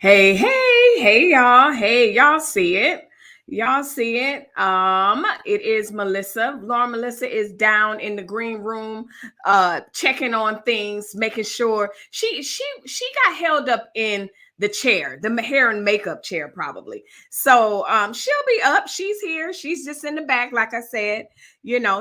Hey, y'all. Hey, y'all see it. Y'all see it. It is Melissa. Lauren Melissa is down in the green room, checking on things, making sure she got held up in the chair, the hair and makeup chair, probably. So she'll be up. She's here. She's just in the back, like I said.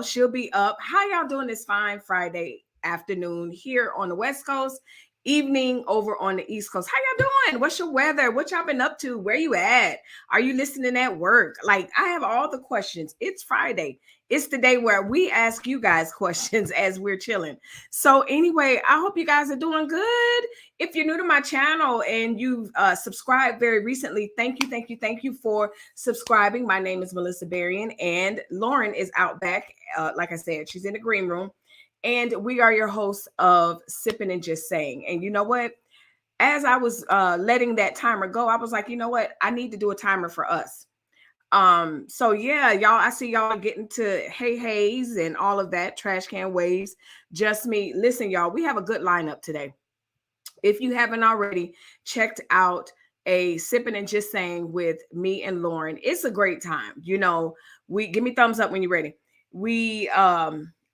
She'll be up. How y'all doing this fine Friday afternoon here on the West Coast? Evening over on the East Coast. How y'all doing? What's your weather? What y'all been up to? Where you at? Are you listening at work? Like, I have all the questions. It's Friday. It's the day where we ask you guys questions as we're chilling. So anyway, I hope you guys are doing good. If you're new to my channel and you've subscribed very recently, thank you for subscribing. My name is Melissa Berrien, and Lauren is out back. Like I said, she's in the green room. And we are your hosts of Sippin and Just Saying. And you know what? As I was letting that timer go, I was like, you know what? I need to do a timer for us. So yeah, y'all, I see y'all getting to Haze and all of that, trash can waves, just me. Listen, y'all, we have a good lineup today. If you haven't already checked out a Sippin and Just Saying with me and Lauren, it's a great time. We give me thumbs up when you're ready.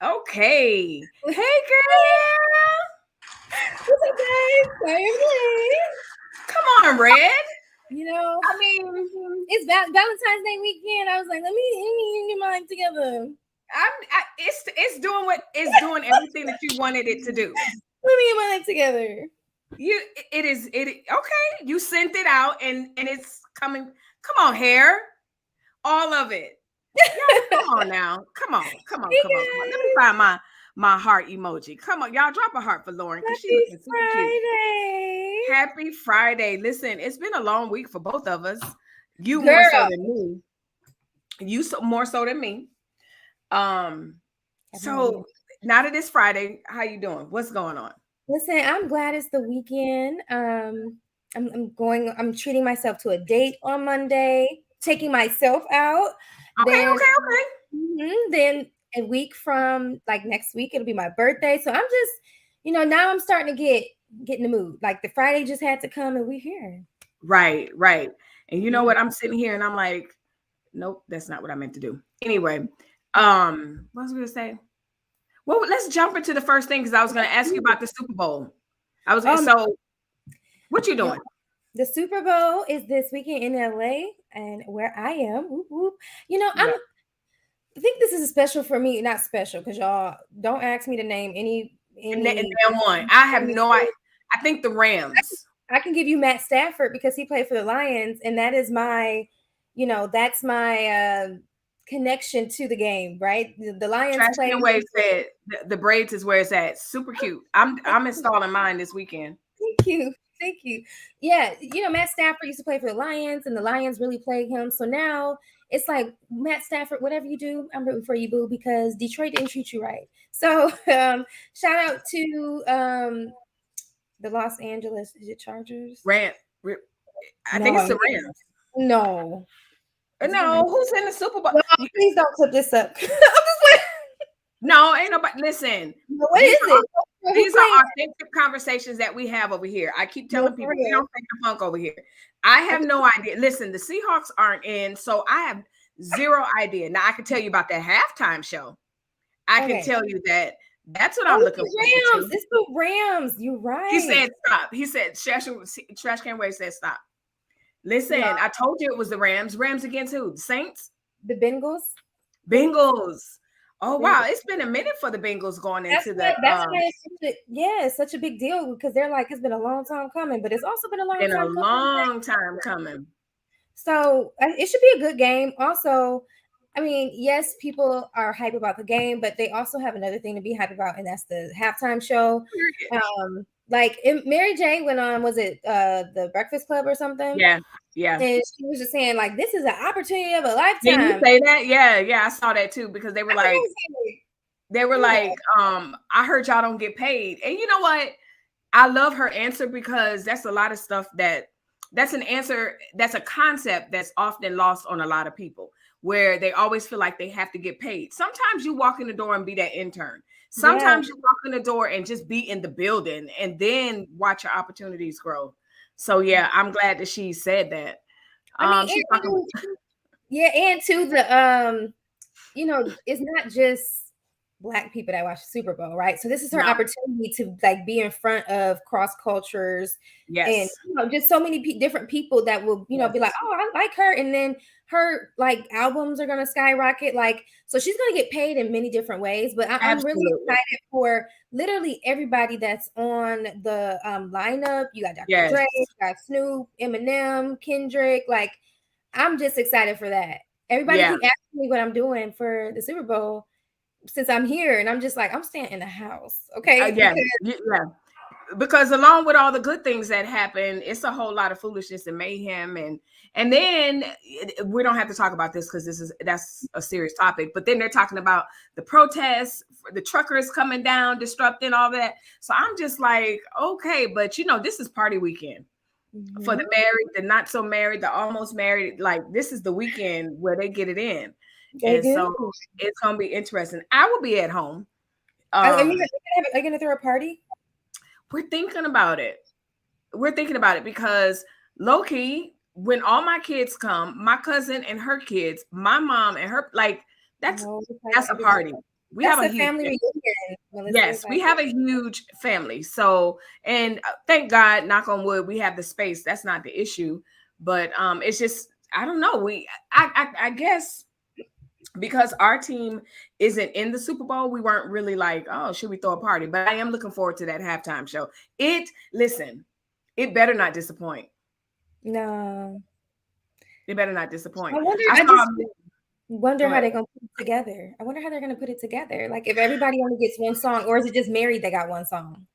Okay. Hey, girl. What's up, guys? Come on, Red. I mean, it's Valentine's Day weekend. I was like, let me get my life together. It's doing what it's doing everything that you wanted it to do. Let me get my life together. Okay. You sent it out and it's coming. Come on, hair. All of it. Come on now. Come on. Let me find my heart emoji. Come on, y'all, drop a heart for Lauren because she's looking super cute. Happy Friday. Listen, it's been a long week for both of us. You more so than me. You more so than me. So now that it's Friday, how you doing? What's going on? Listen, I'm glad it's the weekend. I'm treating myself to a date on Monday, taking myself out. Okay. Then a week from like next week, it'll be my birthday. So I'm just, now I'm starting to get in the mood. Like the Friday just had to come and we're here. Right. And you know what? I'm sitting here and I'm like, nope, that's not what I meant to do. Anyway, what was I going to say? Well, let's jump into the first thing because I was going to ask you about the Super Bowl. So what you doing? The Super Bowl is this weekend in LA and where I am. Whoop, whoop. I think this is special for me. Not special because y'all don't ask me to name any damn one. I have no idea. I think the Rams. I can give you Matt Stafford because he played for the Lions, and that is my, that's my connection to the game, right? The Lions play. Wave said the braids is where it's at. Super cute. I'm installing mine this weekend. Thank you. Yeah, Matt Stafford used to play for the Lions, and the Lions really played him. So now it's like, Matt Stafford, whatever you do, I'm rooting for you, boo, because Detroit didn't treat you right. So shout out to the Los Angeles, is it Chargers? I think it's the Rams. No, who's in the Super Bowl? No, please don't clip this up. No, ain't nobody. Listen, what is it? These are authentic conversations that we have over here. I keep telling people we don't fake the funk over here. I have no idea. Listen, the Seahawks aren't in, so I have zero idea. Now I can tell you about that halftime show. I can tell you that. That's what I'm looking for. Rams. It's the Rams. You're right. He said stop. He said Trash Can Wave said stop. Listen, I told you it was the Rams. Rams against who? The Saints? The Bengals. Oh wow, it's been a minute for the Bengals going into the. That's why it's such a big deal because they're like, it's been a long time coming, but it's also been a long time coming. So it should be a good game. Also, I mean, yes, people are hype about the game, but they also have another thing to be hype about, and that's the halftime show. Like Mary J went on, was it the Breakfast Club or something? Yeah. And she was just saying, like, this is an opportunity of a lifetime. Did you say that? Yeah, I saw that too because they were like, I heard y'all don't get paid. And you know what? I love her answer because that's a lot of stuff that's an answer, that's a concept that's often lost on a lot of people where they always feel like they have to get paid. Sometimes you walk in the door and be that intern. Sometimes you walk in the door and just be in the building and then watch your opportunities grow. So yeah, I'm glad that she said that. I mean, She's talking. and to the it's not just Black people that watch the Super Bowl, right? So this is her No. opportunity to like be in front of cross cultures and Yes. just so many different people that will be like, oh, I like her, and then her like albums are gonna skyrocket. Like, so she's gonna get paid in many different ways. But I'm really excited for literally everybody that's on the lineup. You got Dr. Dre, you got Snoop, Eminem, Kendrick. Like, I'm just excited for that. Everybody keep asking me what I'm doing for the Super Bowl since I'm here, and I'm just like, I'm staying in the house, okay? Because along with all the good things that happen, it's a whole lot of foolishness and mayhem, and then we don't have to talk about this because that's a serious topic. But then they're talking about the protests, the truckers coming down, disrupting all that. So I'm just like, okay, but this is party weekend. Mm-hmm. For the married, the not so married, the almost married. Like, this is the weekend where they get it in. So it's gonna be interesting. I will be at home. Are you gonna throw a party? We're thinking about it. Because low key, when all my kids come, my cousin and her kids, my mom and her, like, that's a party. We have a family reunion. Yes, we have a huge family. So, and thank God, knock on wood, we have the space. That's not the issue. But it's just, I don't know. I guess because our team isn't in the Super Bowl, we weren't really like, oh, should we throw a party? But I am looking forward to that halftime show. It better not disappoint. No. It better not disappoint. I wonder how they're going to put it together. I wonder how they're going to put it together. Like, if everybody only gets one song, or is it just Mary that got one song?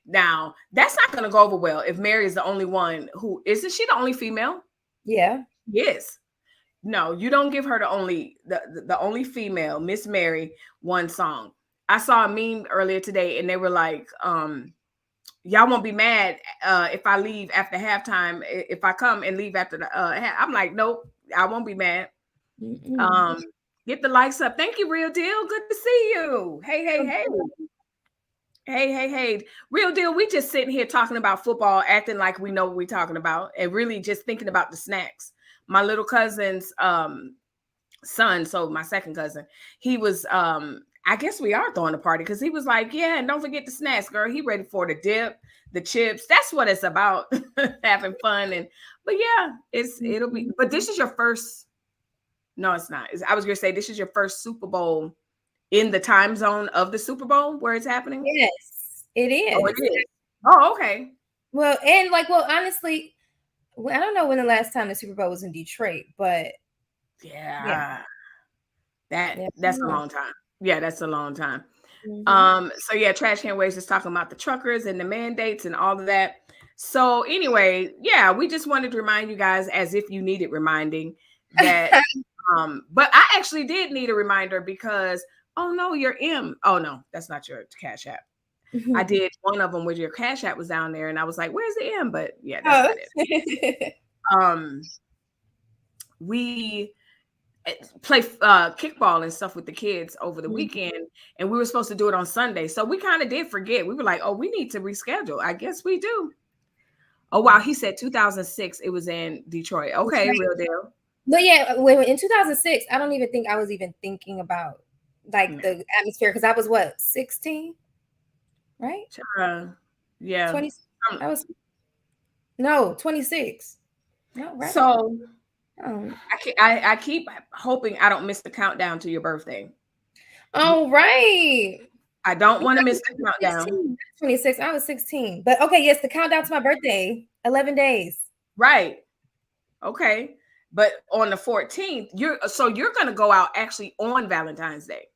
Now, that's not going to go over well if Mary is the only one who, isn't she the only female? Yeah. Yes. No, you don't give her the only female, Miss Mary, one song. I saw a meme earlier today, and they were like, y'all won't be mad if I leave after halftime. If I come and leave after the I'm like, nope, I won't be mad. Mm-mm. Get the likes up. Thank you, Real Deal. Good to see you. Hey. Hey. Real Deal, we just sitting here talking about football, acting like we know what we're talking about, and really just thinking about the snacks. My little cousin's son, so my second cousin, he was, I guess we are throwing a party because he was like, yeah, and don't forget the snacks, girl. He ready for the dip, the chips. That's what it's about, having fun. But yeah, it'll be, but this is your first, no, it's not. I was going to say, this is your first Super Bowl in the time zone of the Super Bowl where it's happening? Yes, it is. Oh, it is. Oh, okay. Well, honestly, I don't know when the last time the Super Bowl was in Detroit, but that's a long time. Yeah, that's a long time. Mm-hmm. So yeah, Trash Can Waste is talking about the truckers and the mandates and all of that. So anyway, yeah, we just wanted to remind you guys, as if you needed reminding, that but I actually did need a reminder because, oh no, your M. Oh no, that's not your Cash App. I did one of them where your Cash App was down there, and I was like, "Where's the M?" But yeah, that's not it. We play kickball and stuff with the kids over the weekend, and we were supposed to do it on Sunday, so we kind of did forget. We were like, "Oh, we need to reschedule." I guess we do. Oh wow, he said 2006. It was in Detroit. Okay, Real Deal. But yeah, in 2006, I don't even think I was even thinking about like the atmosphere because I was 16. Right? Yeah. 20, 26. No, right? So I keep hoping I don't miss the countdown to your birthday. Oh, right. I don't want to miss the countdown. 26. I was 16. But okay, yes, the countdown to my birthday, 11 days. Right. Okay. But on the 14th, you're going to go out actually on Valentine's Day.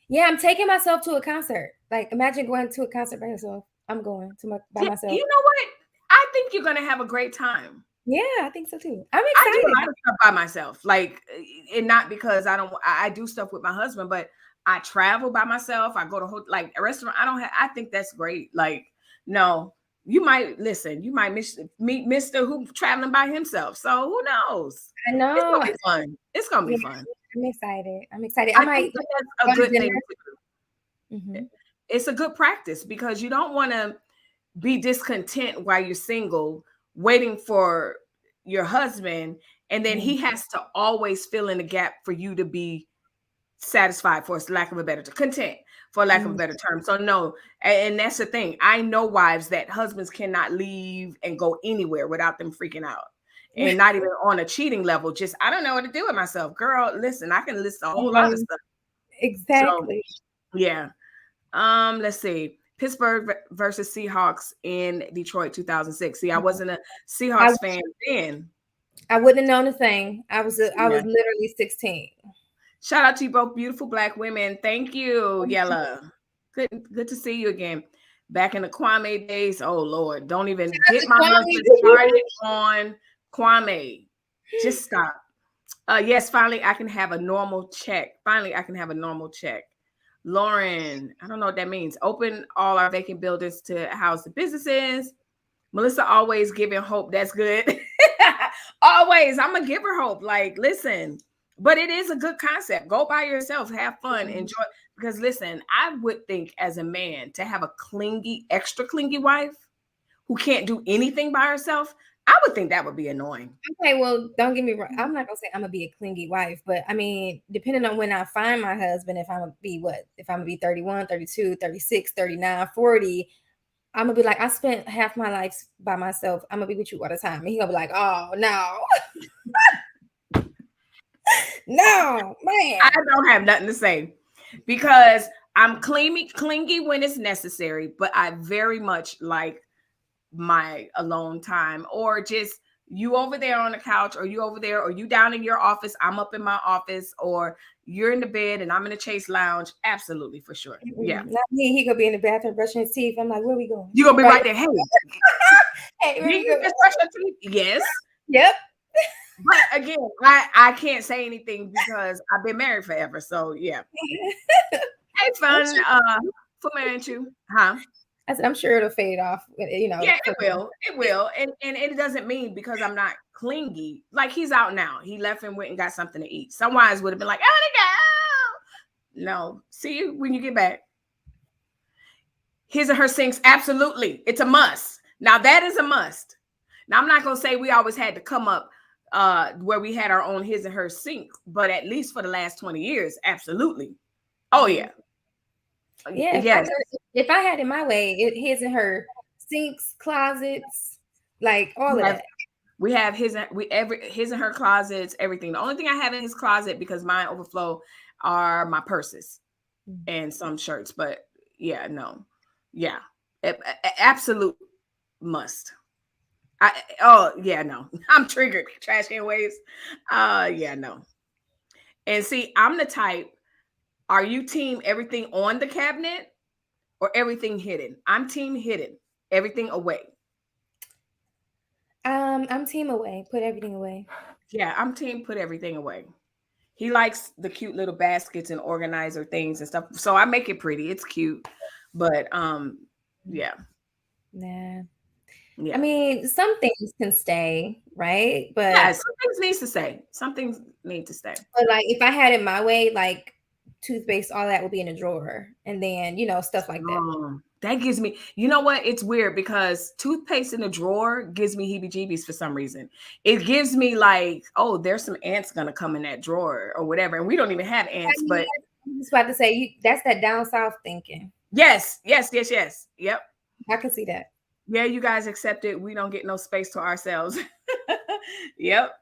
Yeah, I'm taking myself to a concert. Like, imagine going to a concert by yourself. I'm going by myself. You know what? I think you're going to have a great time. Yeah, I think so too. I'm excited. I do a lot of stuff by myself. Like, and not because I do stuff with my husband, but I travel by myself. I go to a restaurant. I think that's great. Like, no, you might meet Mr. who traveling by himself. So who knows? I know. It's going to be fun. It's going to be fun. I'm excited. I might. That's a good thing. Mm-hmm. It's a good practice because you don't want to be discontent while you're single waiting for your husband, and then he has to always fill in the gap for you to be satisfied, for lack of a better term, content, for lack of a better term. So no, and that's the thing. I know wives that husbands cannot leave and go anywhere without them freaking out. And not even on a cheating level, just I don't know what to do with myself. Girl, listen, I can list a whole lot of stuff. Exactly. So, yeah. Let's see. Pittsburgh versus Seahawks in Detroit 2006. See, I wasn't a Seahawks fan then. I wouldn't have known a thing. I was literally 16. Shout out to you both, beautiful Black women. Thank you, Yella. Good to see you again. Back in the Kwame days. Oh Lord, don't even get my husband started on Kwame. Just stop. Yes, finally I can have a normal check. Lauren, I don't know what that means. Open all our vacant buildings to house the businesses. Melissa always giving hope. That's good. Always. I'm going to give her hope. Like, listen, but it is a good concept. Go by yourself. Have fun. Enjoy. Because listen, I would think as a man to have a extra clingy wife who can't do anything by herself, I would think that would be annoying. Okay, well, don't get me wrong. I'm not going to say I'm going to be a clingy wife, but I mean, depending on when I find my husband, if I'm going to be what? If I'm going to be 31, 32, 36, 39, 40, I'm going to be like, I spent half my life by myself. I'm going to be with you all the time. And he's going to be like, oh, no. No, man. I don't have nothing to say because I'm clingy when it's necessary, but I very much like my alone time, or just you over there on the couch, or you over there, or you down in your office, I'm up in my office, or you're in the bed and I'm in the Chase lounge. Absolutely, for sure. Yeah. Not me. He gonna be in the bathroom brushing his teeth. I'm like, where we going? You're gonna be right there. Hey, hey, where you just brush your teeth? Yes. Yep. But again, I can't say anything because I've been married forever. So yeah. Hey, fun. For marrying you, huh? I said, I'm sure it'll fade off. You know. Yeah, it will. It will. And it doesn't mean because I'm not clingy. Like, he's out now. He left and went and got something to eat. Some wives would have been like, oh, no. No. See you when you get back. His and her sinks. Absolutely. It's a must. Now, that is a must. Now, I'm not going to say we always had to come up where we had our own his and her sink, but at least for the last 20 years, absolutely. Oh, yeah. Yeah, yes. If I had it my way, his and her sinks, closets, like all of that. We have his and her closets, everything. The only thing I have in his closet, because mine overflow, are my purses and some shirts. But yeah, no, yeah, absolute must. No, I'm triggered. Trash can waves. Yeah, no. And see, I'm the type. Are you team everything on the cabinet or everything hidden? I'm team hidden. Everything away. I'm team away. Put everything away. Yeah, I'm team put everything away. He likes the cute little baskets and organizer things and stuff. So I make it pretty. It's cute. But yeah. Nah. Yeah. I mean, some things can stay, right? But yeah, some things needs to stay. Some things need to stay. But like if I had it my way, like toothpaste, all that would be in a drawer, and then stuff like that. That gives me, you know what? It's weird because toothpaste in a drawer gives me heebie-jeebies for some reason. It gives me like, oh, there's some ants gonna come in that drawer or whatever, and we don't even have ants. But I was about to say that's that down south thinking. Yes. Yep. I can see that. Yeah, you guys accept it. We don't get no space to ourselves. Yep.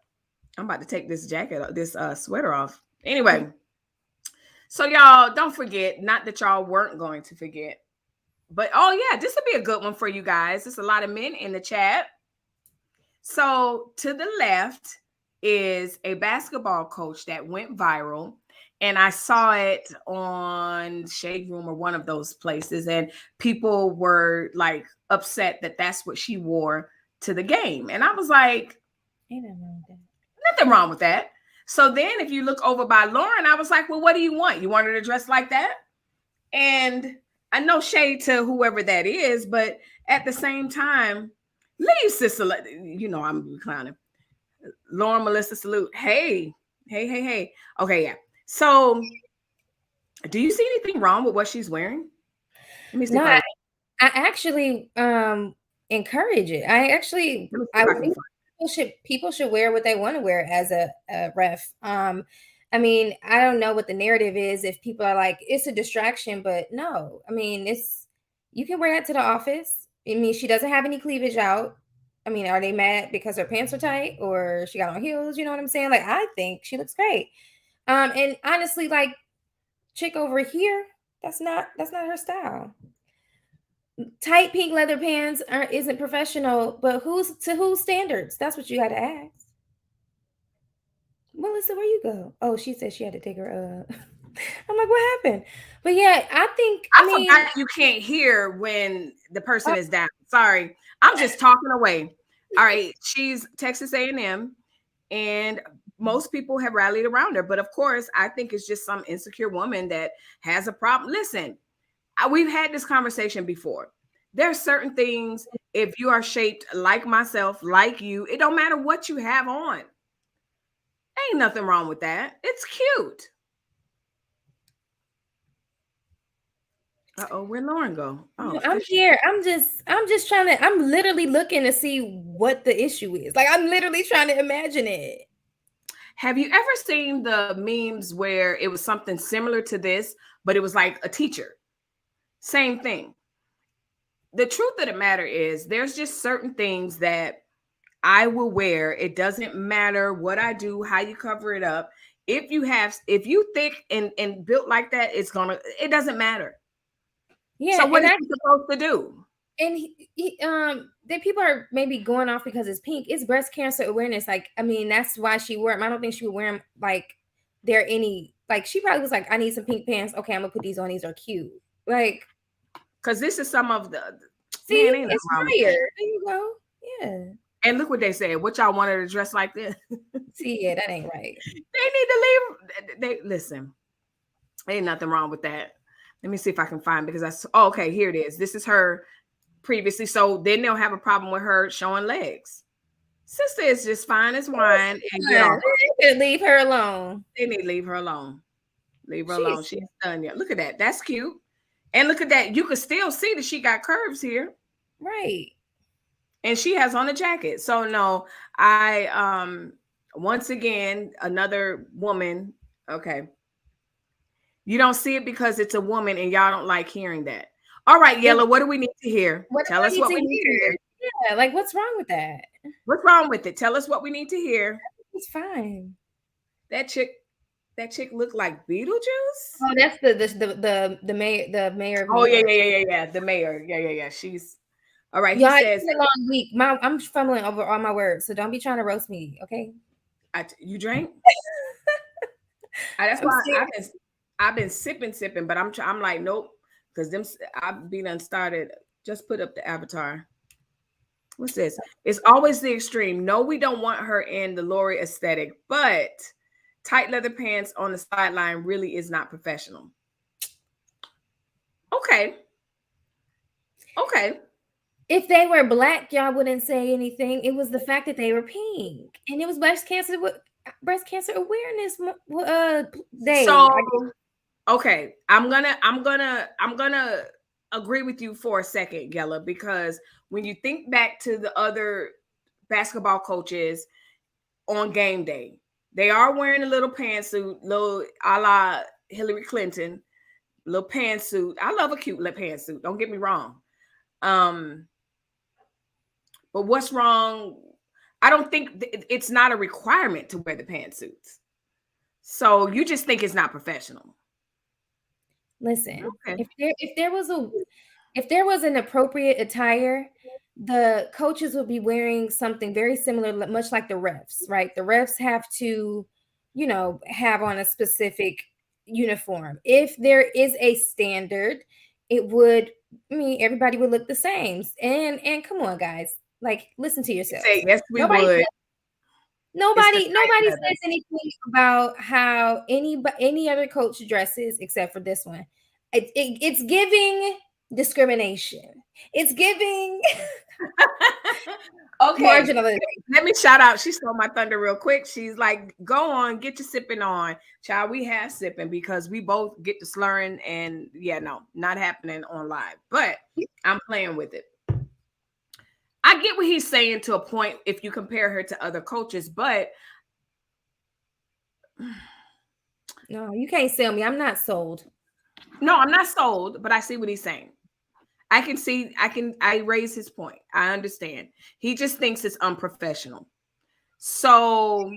I'm about to take this jacket, this sweater off. Anyway. So y'all don't forget, not that y'all weren't going to forget, but oh yeah, this would be a good one for you guys. There's a lot of men in the chat. So to the left is a basketball coach that went viral, and I saw it on Shade Room or one of those places, and people were like upset that that's what she wore to the game. And I was like, ain't nothing wrong with that. Nothing wrong with that. So then if you look over by Lauren, I was like, well, what do you want? You want her to dress like that? And I know shade to whoever that is, but at the same time, leave sister. I'm clowning. Lauren, Melissa, salute. Hey. Okay, yeah. So do you see anything wrong with what she's wearing? No, I actually encourage it. I think people should wear what they want to wear as a ref. I mean, I don't know what the narrative is if people are like, it's a distraction, but no. I mean, you can wear that to the office. I mean, she doesn't have any cleavage out. I mean, are they mad because her pants are tight or she got on heels? You know what I'm saying? Like, I think she looks great. And honestly, like, chick over here, that's not her style. Tight pink leather pants isn't professional, but whose standards? That's what you got to ask. Melissa, where you go? Oh, she said she had to take her I'm like, what happened? But yeah, I think I forgot you can't hear when the person is down. Sorry. I'm just talking away. All right. She's Texas A&M, and most people have rallied around her. But of course, I think it's just some insecure woman that has a problem. Listen, we've had this conversation before. There are certain things, if you are shaped like myself, like you, it don't matter what you have on. Ain't nothing wrong with that. It's cute. Uh-oh, where'd Lauren go? Oh, I'm here. I'm just trying to, I'm literally looking to see what the issue is. Like, I'm literally trying to imagine it. Have you ever seen the memes where it was something similar to this, but it was like a teacher? Same thing. The truth of the matter is there's just certain things that I will wear. It doesn't matter what I do, how you cover it up. If you thick and built like that, it doesn't matter. Yeah. So what is he supposed to do? And that people are maybe going off because it's pink. It's breast cancer awareness. Like, I mean, that's why she wore them. I don't think she would wear them like they're any, like, she probably was like, I need some pink pants. Okay, I'm gonna put these on. These are cute. Like, because this is some of the see, man, it's fire. There you go. Yeah. And look what they said. What y'all wanted to dress like this? See, yeah, that ain't right. They need to leave. They listen. Ain't nothing wrong with that. Let me see if I can find, because okay, here it is. This is her previously. So then they'll have a problem with her showing legs. Sister is just fine as wine. And they leave her alone. They need to leave her alone. Leave her alone. She's done yet. Look at that. That's cute. And look at that. You can still see that she got curves here. Right. And she has on a jacket. So no, I once again, another woman. Okay. You don't see it because it's a woman and y'all don't like hearing that. All right, Yellow, what do we need to hear? Tell us what we need to hear. Yeah, like, what's wrong with that? What's wrong with it? Tell us what we need to hear. It's fine. That chick looked like Beetlejuice. Oh, that's the mayor. Oh, yeah. The mayor. Yeah. She's all right. Yeah, he says it's a long week. I'm fumbling over all my words, so don't be trying to roast me, okay? You drank? That's why I've been sipping, but I'm like, nope, because I've been unstarted. Just put up the avatar. What's this? It's always the extreme. No, we don't want her in the Lori aesthetic, but tight leather pants on the sideline really is not professional. Okay. If they were black, y'all wouldn't say anything. It was the fact that they were pink, and it was breast cancer awareness day. So, okay, I'm gonna agree with you for a second, Gella, because when you think back to the other basketball coaches on game day, they are wearing a little pantsuit, little a la Hillary Clinton, little pantsuit. I love a cute little pantsuit. Don't get me wrong. But what's wrong? I don't think it's not a requirement to wear the pantsuits. So you just think it's not professional. Listen, okay. if there was an appropriate attire, the coaches would be wearing something very similar, much like the refs, right? The refs have to, have on a specific uniform. If there is a standard, everybody would look the same. And come on, guys, like, listen to yourself. Yes, we would. Nobody says anything about how any other coach dresses except for this one. It's giving discrimination. It's giving okay. Let me shout out. She stole my thunder real quick. She's like, go on, get your sipping on. Child, we have sipping because we both get to slurring, and yeah, no, not happening on live. But I'm playing with it. I get what he's saying to a point if you compare her to other coaches, but no, you can't sell me. I'm not sold. No, I'm not sold, but I see what he's saying. I raise his point. I understand. He just thinks it's unprofessional. So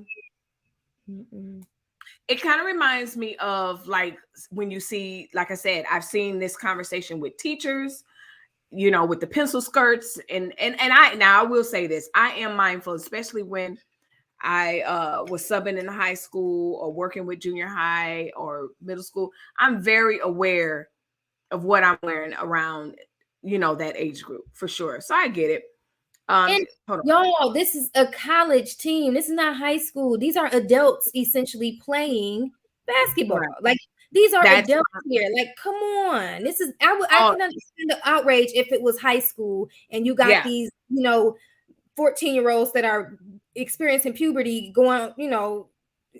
it kind of reminds me of like when you see, like I said, I've seen this conversation with teachers, you know, with the pencil skirts, and I will say this. I am mindful, especially when I was subbing in high school or working with junior high or middle school. I'm very aware of what I'm wearing around, you know, that age group for sure. So I get it. And y'all, this is a college team. This is not high school. These are adults essentially playing basketball. Right. Like these are adults here. Like, come on. This is I can understand the outrage if it was high school and you got these, you know, 14-year-olds that are experiencing puberty going, you know,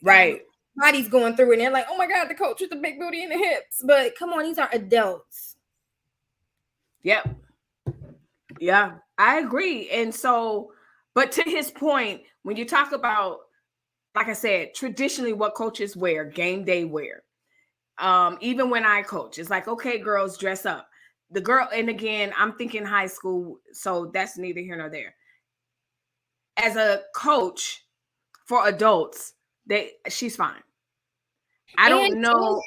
right. Bodies going through and they're like, oh my God, the coach with the big booty in the hips. But come on, these are adults. Yep. Yeah, I agree. And so, but to his point, when you talk about, like I said, traditionally what coaches wear, game day wear, even when I coach, it's like, okay, girls, dress up. The girl, and again, I'm thinking high school, so that's neither here nor there. As a coach for adults, she's fine. I don't know.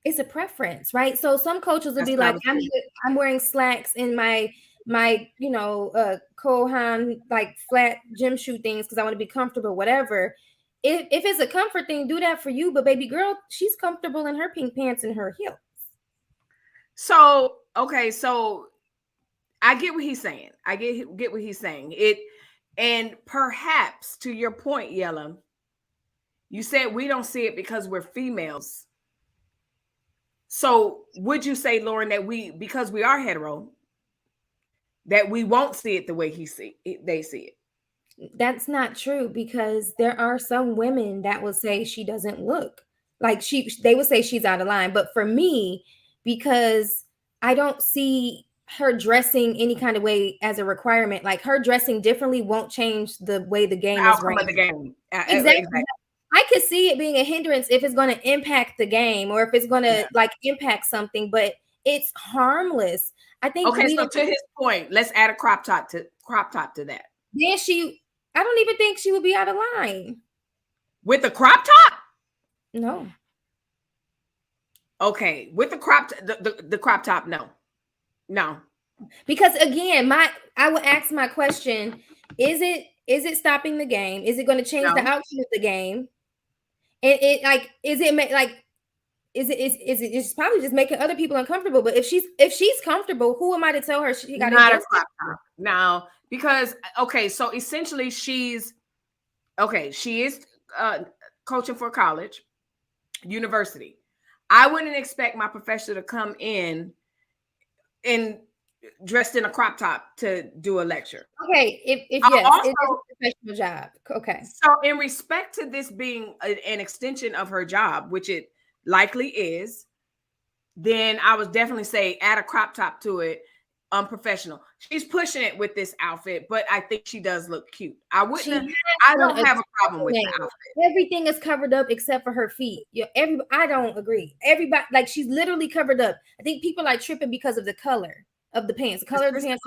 It's a preference, right? So some coaches will be like, I'm wearing slacks in my you know, Kohan like flat gym shoe things because I want to be comfortable, whatever. If it's a comfort thing, do that for you. But baby girl, she's comfortable in her pink pants and her heels. So okay, so I get what he's saying. I get what he's saying. And perhaps to your point, Yella, you said we don't see it because we're females. So would you say, Lauren, that because we are hetero, that we won't see it the way they see it? That's not true, because there are some women that will say she doesn't look like they would say she's out of line. But for me, because I don't see her dressing any kind of way as a requirement, like her dressing differently won't change the way the game is ran. Of the game. Exactly. I could see it being a hindrance if it's going to impact the game or if it's going to like impact something, but it's harmless. I think. Okay, so to his point, let's add a crop top to that. Then I don't even think she would be out of line with the crop top. No. Okay, with the crop top, no. Because again, I would ask my question: Is it stopping the game? Is it going to change the outcome of the game? And it's probably just making other people uncomfortable. But if she's comfortable, who am I to tell her she got not a crop top now? Because so essentially she is coaching for college, university. I wouldn't expect my professor to come in and dressed in a crop top to do a lecture. Okay, if yes, also, it is a professional job. Okay. So in respect to this being an extension of her job, which it likely is, then I would definitely say add a crop top to it. Unprofessional. She's pushing it with this outfit, but I think she does look cute. I don't have a problem with the outfit. Everything is covered up except for her feet. I don't agree. Everybody, like, she's literally covered up. I think people are tripping because of the color of the pants. The color of the pants.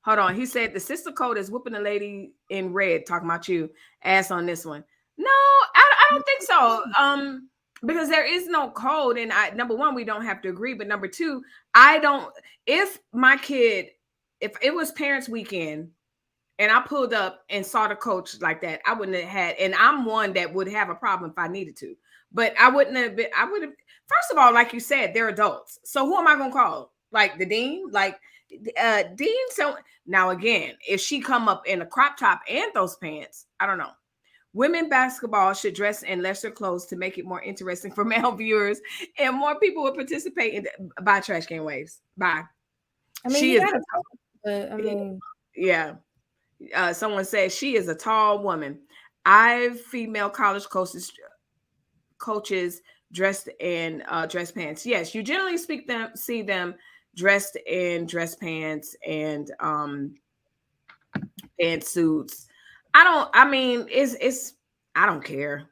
Hold on. He said the sister code is whooping the lady in red. Talking about you ass on this one. No, I don't think so. Because there is no code, and number one, we don't have to agree. But number two, if my kid, if it was parents' weekend and I pulled up and saw the coach like that, I wouldn't have had, and I'm one that would have a problem if I needed to, but I wouldn't have been, first of all, like you said, they're adults. So who am I going to call? Like the dean? Like Dean? So now again, if she come up in a crop top and those pants, I don't know. Women basketball should dress in lesser clothes to make it more interesting for male viewers, and more people will participate in. Buy trash can waves. Bye. I mean, yeah. Someone said she is a tall woman. Female college coaches dressed in dress pants. Yes, you generally see them dressed in dress pants and pantsuits. I mean, I don't care.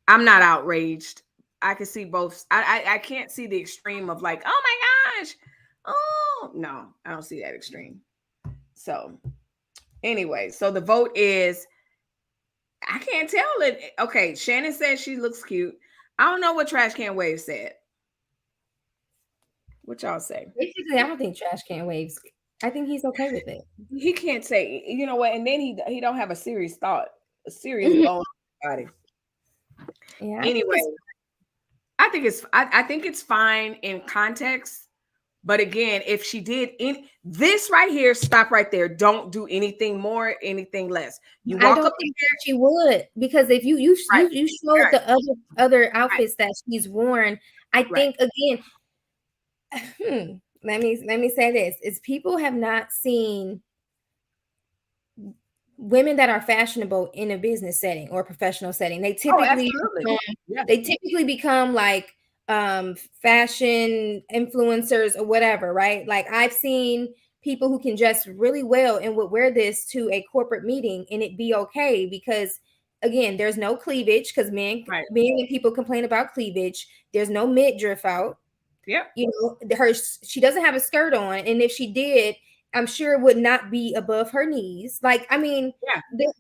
I'm not outraged. I can see both. I can't see the extreme of like, oh my gosh. Oh, no, I don't see that extreme. So anyway, so the vote is, I can't tell it. Okay, Shannon says she looks cute. I don't know what Trash Can Wave said. What y'all say? Basically, I don't think Trash Can Waves. I think he's okay with it. He can't say, you know what, and then he don't have a serious thought, a serious bone body. Yeah. Anyway, I think it's fine in context. But again, if she did in this right here, stop right there. Don't do anything more, anything less. You walk I don't up think that she would, because if you showed the other outfits that she's worn, I think again. Let me say this: is people have not seen women that are fashionable in a business setting or professional setting. They typically become like fashion influencers or whatever, right? Like I've seen people who can dress really well and would wear this to a corporate meeting and it be okay, because again, there's no cleavage, because men and people complain about cleavage. There's no midriff out. Yeah. You know, she doesn't have a skirt on, and if she did, I'm sure it would not be above her knees. Like, I mean,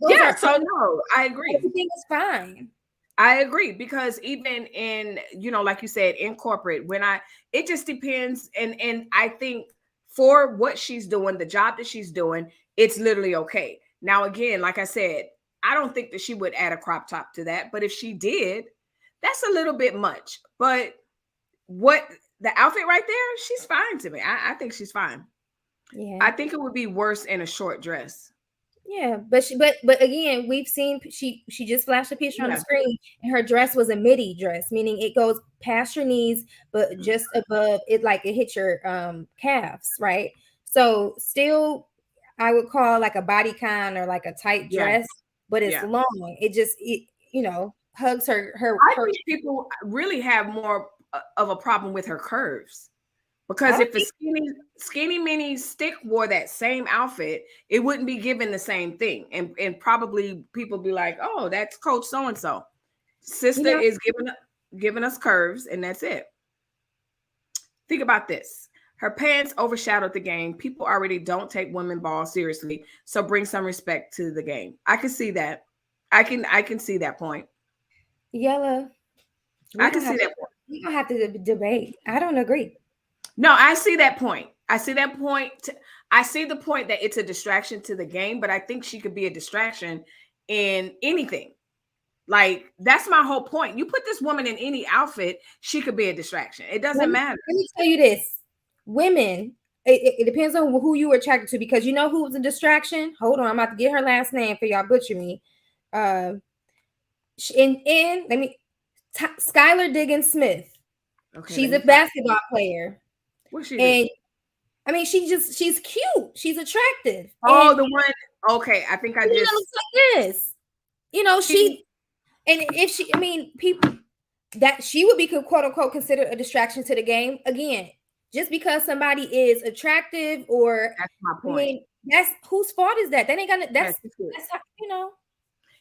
so no, I agree. Everything is fine. I agree, because even in, you know, like you said, in corporate, it just depends. And I think for what she's doing, the job that she's doing, it's literally okay. Now, again, like I said, I don't think that she would add a crop top to that, but if she did, that's a little bit much. But the outfit right there, she's fine to me. I think she's fine. Yeah. I think it would be worse in a short dress. Yeah, but again, we've seen she just flashed a picture on the screen, and her dress was a midi dress, meaning it goes past your knees, but just above it, like it hits your calves, right? So still, I would call like a bodycon or like a tight dress, but it's long. It just hugs her. I think people really have more of a problem with her curves. Because if a skinny mini stick wore that same outfit, it wouldn't be given the same thing. And probably people be like, oh, that's Coach so-and-so. Sister is giving us curves, and that's it. Think about this. Her pants overshadowed the game. People already don't take women ball seriously. So bring some respect to the game. I can see that. I can see that point. Yella. I can see that point. We don't have to debate. I don't agree. No, I see that point. I see that point. I see the point that it's a distraction to the game, but I think she could be a distraction in anything. Like, that's my whole point. You put this woman in any outfit, she could be a distraction. It doesn't matter. Let me tell you this. Women, it depends on who you were attracted to, because you know who was a distraction? Hold on, I'm about to get her last name for y'all butcher me. Skylar Diggins Smith. Okay, she's a basketball player. What's she doing? I mean, she's cute. She's attractive. Oh, the one. Okay, I think I just looks like this. You know, people that she would be quote unquote considered a distraction to the game. Again, just because somebody is attractive, or that's my point. I mean, that's whose fault is that? That ain't gonna. That's how, you know.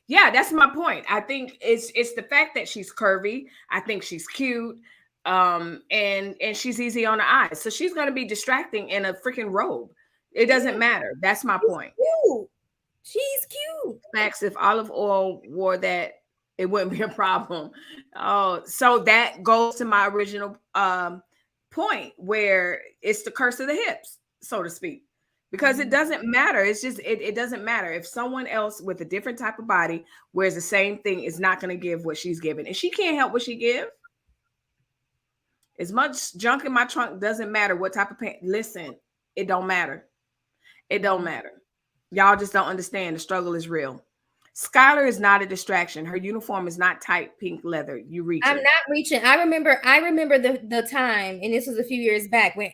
Yeah, that's my point. I think it's the fact that she's curvy. I think she's cute. And she's easy on the eyes, so she's going to be distracting in a freaking robe. It doesn't matter. That's my point. Cute. She's cute. Max, if olive oil wore that, it wouldn't be a problem. Oh, so that goes to my original point, where it's the curse of the hips, so to speak, because it doesn't matter. It's just it doesn't matter if someone else with a different type of body wears the same thing, is not going to give what she's giving, and she can't help what she gives. As much junk in my trunk doesn't matter what type of pants. Listen, it don't matter. It don't matter. Y'all just don't understand. The struggle is real. Skylar is not a distraction. Her uniform is not tight pink leather. You reach. I'm not reaching. I remember the time, and this was a few years back, when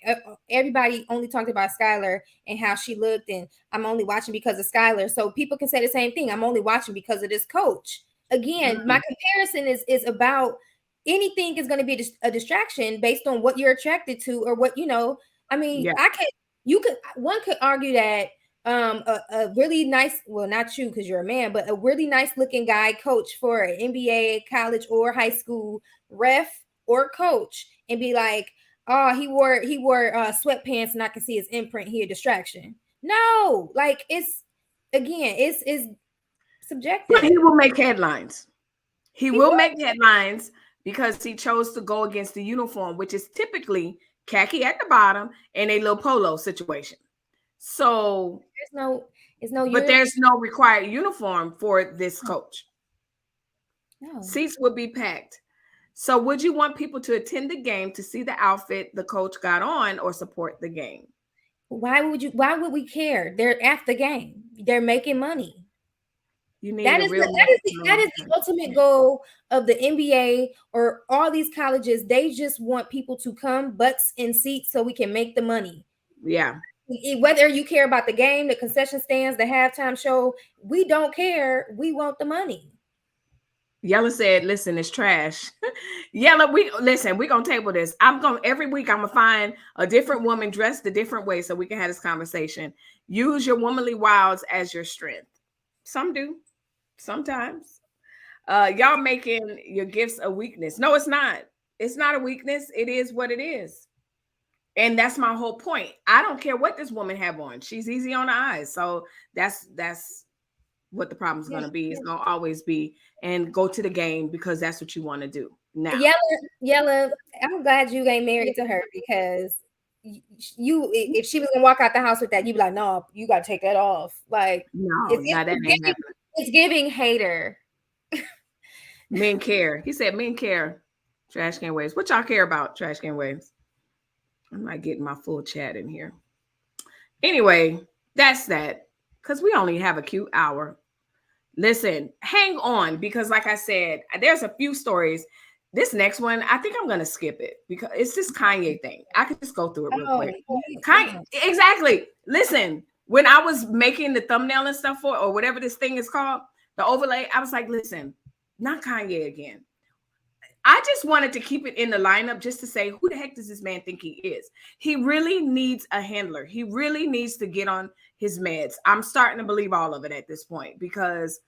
everybody only talked about Skylar and how she looked, and I'm only watching because of Skylar. So people can say the same thing. I'm only watching because of this coach. Again, my comparison is about anything is going to be a distraction based on what you're attracted to, or what, you know. I mean, one could argue that a really nice, well, not you because you're a man, but a really nice looking guy coach for an NBA, college, or high school ref or coach, and be like, oh, he wore sweatpants and I can see his imprint here, distraction. No, like it's subjective. But he will make headlines. He will make headlines because he chose to go against the uniform, which is typically khaki at the bottom and a little polo situation. So there's no required uniform for this coach. No. Seats would be packed. So would you want people to attend the game to see the outfit the coach got on or support the game? Why would we care? They're at the game. They're making money. You need that is the ultimate goal of the NBA or all these colleges. They just want people to come, butts in seats, so we can make the money. Yeah. Whether you care about the game, the concession stands, the halftime show, we don't care. We want the money. Yella said, listen, it's trash. Yella, we're gonna table this. Every week I'm gonna find a different woman dressed a different way so we can have this conversation. Use your womanly wiles as your strength. Some do, sometimes. Y'all making your gifts a weakness. No, it's not. It's not a weakness. It is what it is. And that's my whole point. I don't care what this woman have on. She's easy on the eyes. So that's what the problem's going to be. It's going to always be, and go to the game because that's what you want to do. Now, Yella, I'm glad you ain't married to her, because if she was going to walk out the house with that, you'd be like, no, you got to take that off. Like, no, that ain't happening. It's giving hater. Men care. He said men care. Trash can waves. What y'all care about, trash can waves? I'm not getting my full chat in here. Anyway, that's that. Because we only have a cute hour. Listen, hang on, because like I said, there's a few stories. This next one, I think I'm going to skip it because it's this Kanye thing. I could just go through it real quick. Kanye, exactly. Listen, when I was making the thumbnail and stuff for, or whatever this thing is called, the overlay, I was like, listen, not Kanye again. I just wanted to keep it in the lineup just to say, who the heck does this man think he is? He really needs a handler. He really needs to get on his meds. I'm starting to believe all of it at this point because,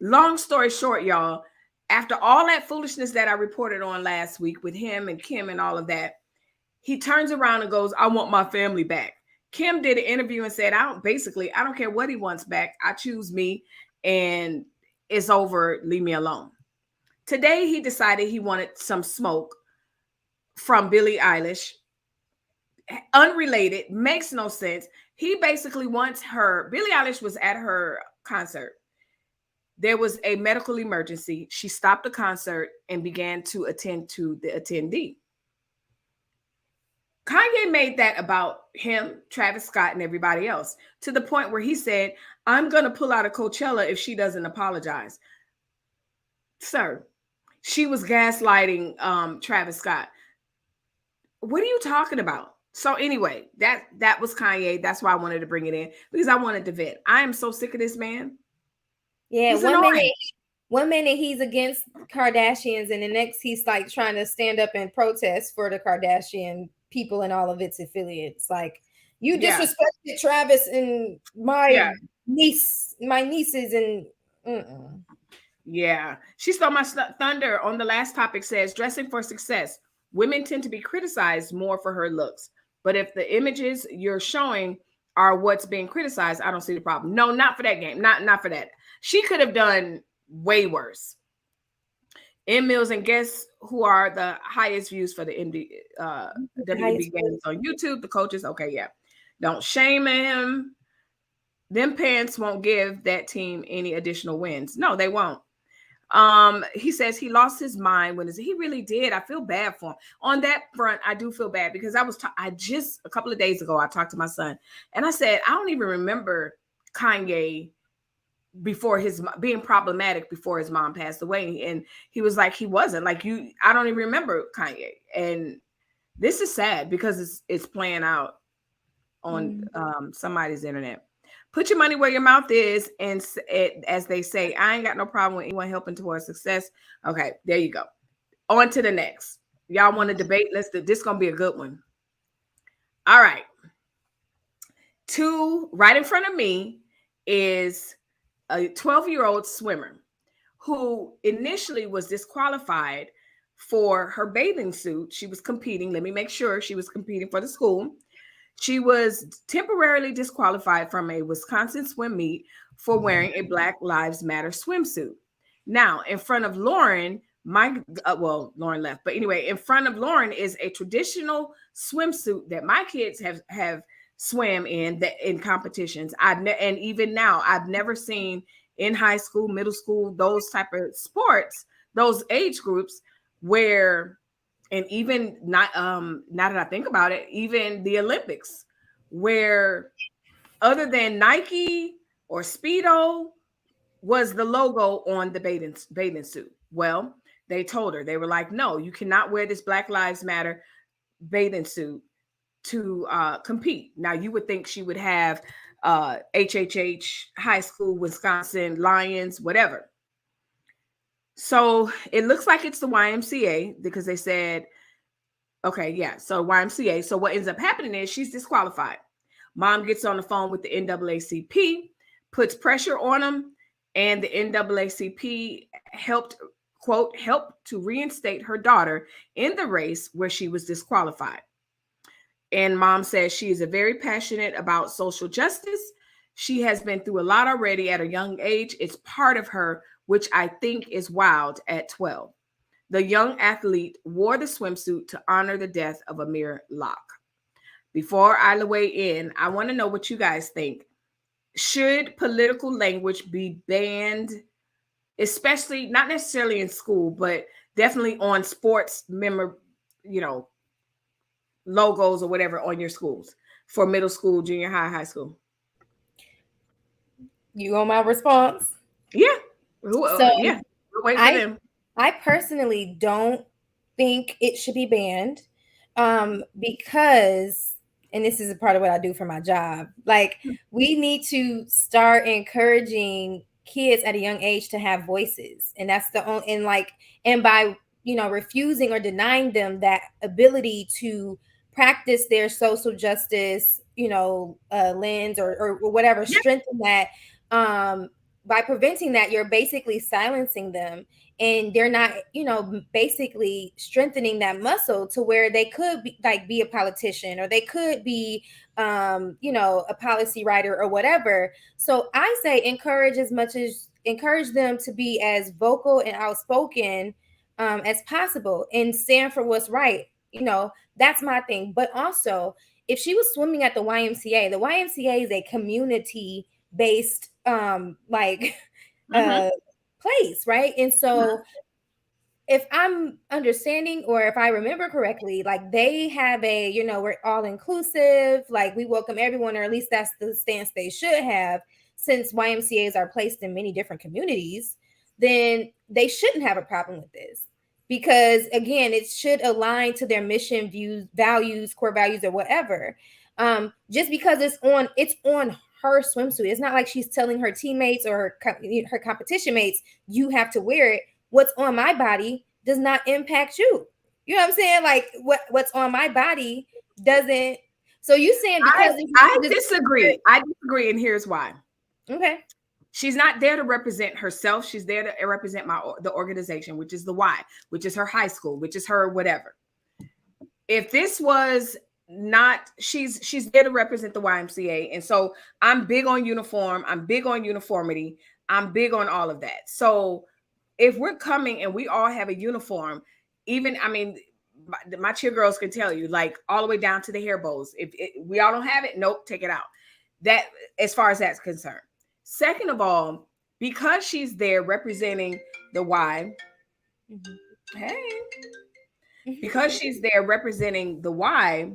long story short, y'all, after all that foolishness that I reported on last week with him and Kim and all of that, he turns around and goes, I want my family back. Kim did an interview and said, I don't care what he wants back. I choose me and it's over. Leave me alone. Today, he decided he wanted some smoke from Billie Elish. Unrelated, makes no sense. He basically wants her. Billie Elish was at her concert. There was a medical emergency. She stopped the concert and began to attend to the attendee. Kanye made that about him, Travis Scott, and everybody else, to the point where he said, I'm going to pull out of Coachella if she doesn't apologize. Sir, she was gaslighting Travis Scott. What are you talking about? So anyway, that was Kanye. That's why I wanted to bring it in, because I wanted to vent. I am so sick of this man. Yeah, one minute he's against Kardashians, and the next he's like trying to stand up and protest for the Kardashian people and all of its affiliates. Like, you disrespected Travis and my nieces and Yeah, she stole my thunder on the last topic. Says, dressing for success. Women tend to be criticized more for her looks. But if the images you're showing are what's being criticized, I don't see the problem. No, not for that game. Not for that. She could have done way worse. M Mills, and guess who are the highest views for the WNBA games on YouTube? The coaches. Okay, yeah. Don't shame him. Them pants won't give that team any additional wins. No, they won't. He says he lost his mind when he really did. I feel bad for him on that front. I do feel bad because I just a couple of days ago I talked to my son and I said I don't even remember Kanye before his being problematic before his mom passed away, and he was like he wasn't like you. I don't even remember Kanye, and this is sad because it's playing out on somebody's internet. Put your money where your mouth is. And as they say, I ain't got no problem with anyone helping towards success. Okay, there you go. On to the next. Y'all want to debate? This is going to be a good one. All right. right in front of me is a 12-year-old swimmer who initially was disqualified for her bathing suit. She was competing. Let me make sure she was competing for the school. She was temporarily disqualified from a Wisconsin swim meet for wearing a Black Lives Matter swimsuit. Now, in front of Lauren, Lauren left, but anyway, in front of Lauren is a traditional swimsuit that my kids have swam in competitions. And even now, I've never seen in high school, middle school, those type of sports, those age groups where, and even not now that I think about it, even the Olympics, where other than Nike or Speedo was the logo on the bathing suit. Well, they told her, they were like, no, you cannot wear this Black Lives Matter bathing suit to compete. Now, you would think she would have HHH, high school, Wisconsin, Lions, whatever. So it looks like it's the YMCA because they said, okay, yeah, so YMCA. So what ends up happening is she's disqualified. Mom gets on the phone with the NAACP, puts pressure on them, and the NAACP helped to reinstate her daughter in the race where she was disqualified. And Mom says she is very passionate about social justice. She has been through a lot already at a young age. It's part of her, which I think is wild at 12. The young athlete wore the swimsuit to honor the death of Amir Locke. Before I weigh in, I want to know what you guys think. Should political language be banned, especially not necessarily in school, but definitely on sports logos or whatever on your schools for middle school, junior high, high school? You want my response? Yeah. We'll wait for them. I personally don't think it should be banned because, and this is a part of what I do for my job, like we need to start encouraging kids at a young age to have voices. And that's the only, and by, refusing or denying them that ability to practice their social justice, lens or whatever, strengthen that, by preventing that, you're basically silencing them, and they're not, basically strengthening that muscle to where they could be a politician, or they could be, a policy writer or whatever. So I say encourage them to be as vocal and outspoken as possible and stand for what's right. That's my thing. But also, if she was swimming at the YMCA is a community based place, right? And so if I'm understanding, or if I remember correctly, they have a, we're all inclusive, we welcome everyone, or at least that's the stance they should have, since YMCAs are placed in many different communities, then they shouldn't have a problem with this. Because again, it should align to their mission, views, values, core values, or whatever. Just because it's on her swimsuit, it's not like she's telling her teammates or her competition mates, you have to wear it. What's on my body does not impact you. You know what I'm saying? What's on my body doesn't. So you saying because I disagree. I disagree, and here's why. Okay. She's not there to represent herself. She's there to represent the organization, which is the Y, which is her high school, which is her whatever. If this was not, she's there to represent the YMCA. And so I'm big on uniform. I'm big on uniformity. I'm big on all of that. So if we're coming and we all have a uniform, my cheer girls can tell you, all the way down to the hair bows. If we all don't have it, nope, take it out. That, as far as that's concerned. Second of all, because she's there representing the Y, because she's there representing the Y,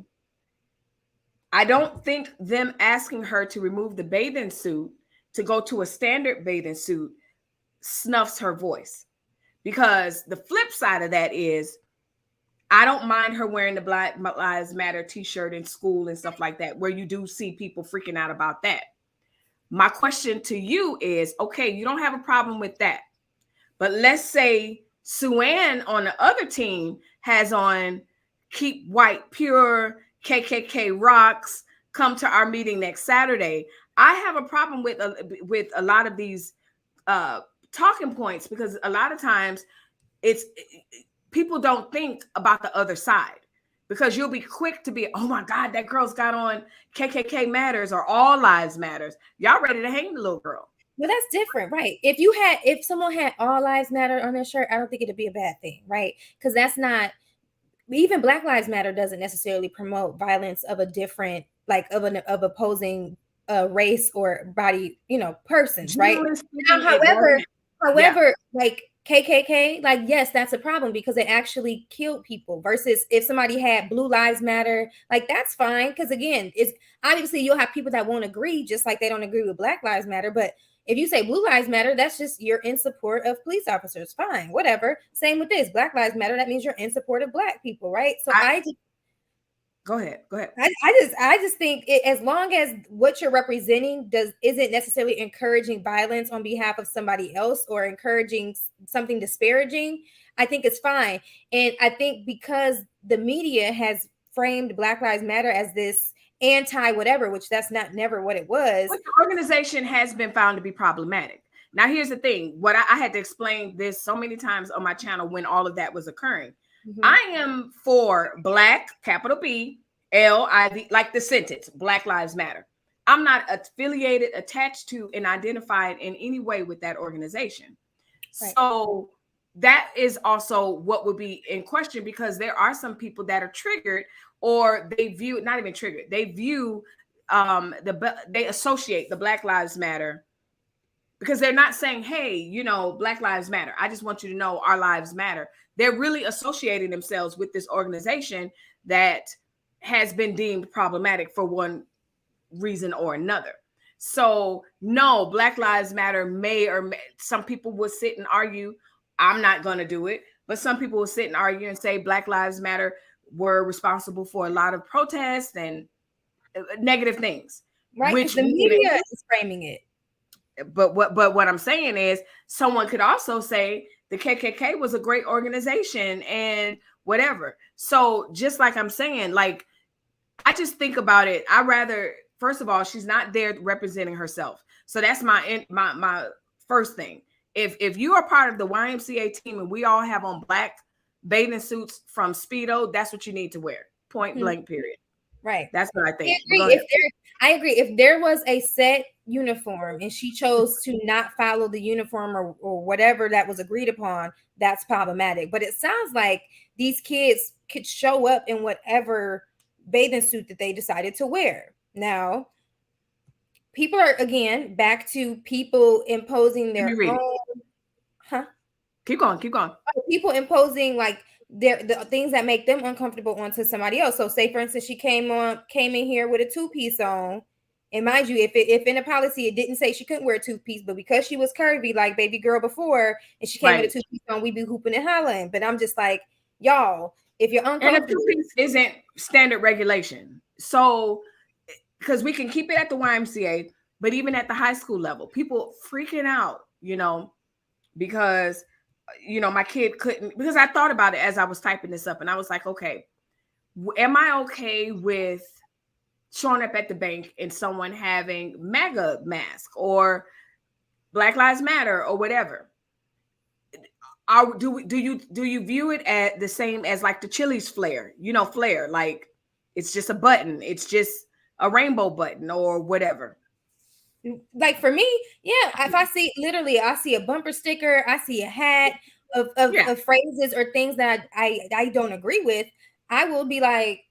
I don't think them asking her to remove the bathing suit to go to a standard bathing suit snuffs her voice. Because the flip side of that is, I don't mind her wearing the Black Lives Matter t-shirt in school and stuff like that, where you do see people freaking out about that. My question to you is, okay, you don't have a problem with that. But let's say Sue-Ann on the other team has on Keep White Pure, KKK Rocks, come to our meeting next Saturday. I have a problem with a lot of these talking points, because a lot of times people don't think about the other side, because you'll be quick to be, oh my God, that girl's got on KKK matters or all lives matters. Y'all ready to hang the little girl. Well, that's different, right? If someone had all lives matter on their shirt, I don't think it'd be a bad thing, right? Because that's not, even Black Lives Matter doesn't necessarily promote violence of a different, like of opposing race or body, persons, right? Now, however, like KKK, like, yes, that's a problem because it actually killed people, versus if somebody had Blue Lives Matter, like, that's fine. Because again, it's obviously you'll have people that won't agree, just like they don't agree with Black Lives Matter. But if you say Blue Lives Matter, that's just you're in support of police officers. Fine, whatever. Same with this. Black Lives Matter, that means you're in support of Black people, right? So Go ahead. I just think as long as what you're representing isn't necessarily encouraging violence on behalf of somebody else or encouraging something disparaging, I think it's fine. And I think because the media has framed Black Lives Matter as this anti whatever, which that's never what it was. But the organization has been found to be problematic. Now, here's the thing. What I had to explain this so many times on my channel when all of that was occurring. Mm-hmm. I am for Black, capital B, L-I-V, like the sentence, Black Lives Matter. I'm not affiliated, attached to, and identified in any way with that organization. Right. So that is also what would be in question, because there are some people that are triggered, or they view, not even triggered, they view, they associate the Black Lives Matter, because they're not saying, hey, Black Lives Matter. I just want you to know our lives matter. They're really associating themselves with this organization that has been deemed problematic for one reason or another. So no, Black Lives Matter some people will sit and argue. I'm not going to do it, but some people will sit and argue and say Black Lives Matter were responsible for a lot of protests and negative things. Right, which the media is framing it. But what I'm saying is, someone could also say the KKK was a great organization and whatever. So just like I'm saying, like, I just think about it. First of all, she's not there representing herself. So that's my first thing. If you are part of the YMCA team and we all have on Black bathing suits from Speedo, that's what you need to wear. Point blank, period. Right. That's what I think. I agree. If there was a set uniform and she chose to not follow the uniform or whatever that was agreed upon, that's problematic. But it sounds like these kids could show up in whatever bathing suit that they decided to wear. Now, people are, again, back to people imposing their own. Keep going. People imposing like the things that make them uncomfortable onto somebody else. So say, for instance, she came in here with a 2-piece on, and mind you, if in a policy it didn't say she couldn't wear a 2-piece, but because she was curvy like baby girl before, and she came with a 2-piece on, we be hooping and hollering. But I'm just like, y'all, if you're uncomfortable, and a 2-piece isn't standard regulation. So because we can keep it at the YMCA, but even at the high school level, people freaking out, because my kid couldn't, because I thought about it as I was typing this up, and I was like, okay, am I okay with showing up at the bank and someone having MAGA mask or Black Lives Matter or whatever? Do you view it as the same as like the Chili's flare? Flare, like it's just a button, it's just a rainbow button or whatever. Like for me, yeah, if I see a bumper sticker, I see a hat of phrases or things that I don't agree with, I will be like,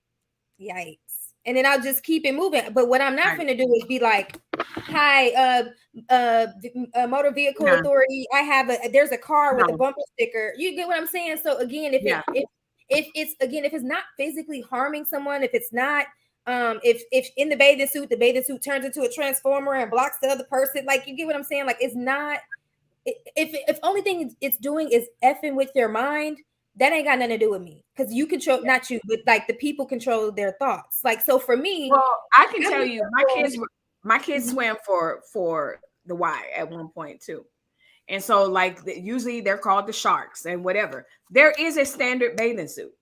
yikes. And then I'll just keep it moving. But what I'm not going to do is be like, hi, motor vehicle authority, there's a car with a bumper sticker. You get what I'm saying? So again, if it's not physically harming someone, if it's not, if in the bathing suit turns into a transformer and blocks the other person, like, you get what I'm saying? Like, it's not, if only thing it's doing is effing with your mind, that ain't got nothing to do with me, because you control, not you, but like the people control their thoughts. Like, so for me, well, I can tell you, my kids swam for the Y at one point too, and so like usually they're called the Sharks and whatever. There is a standard bathing suit.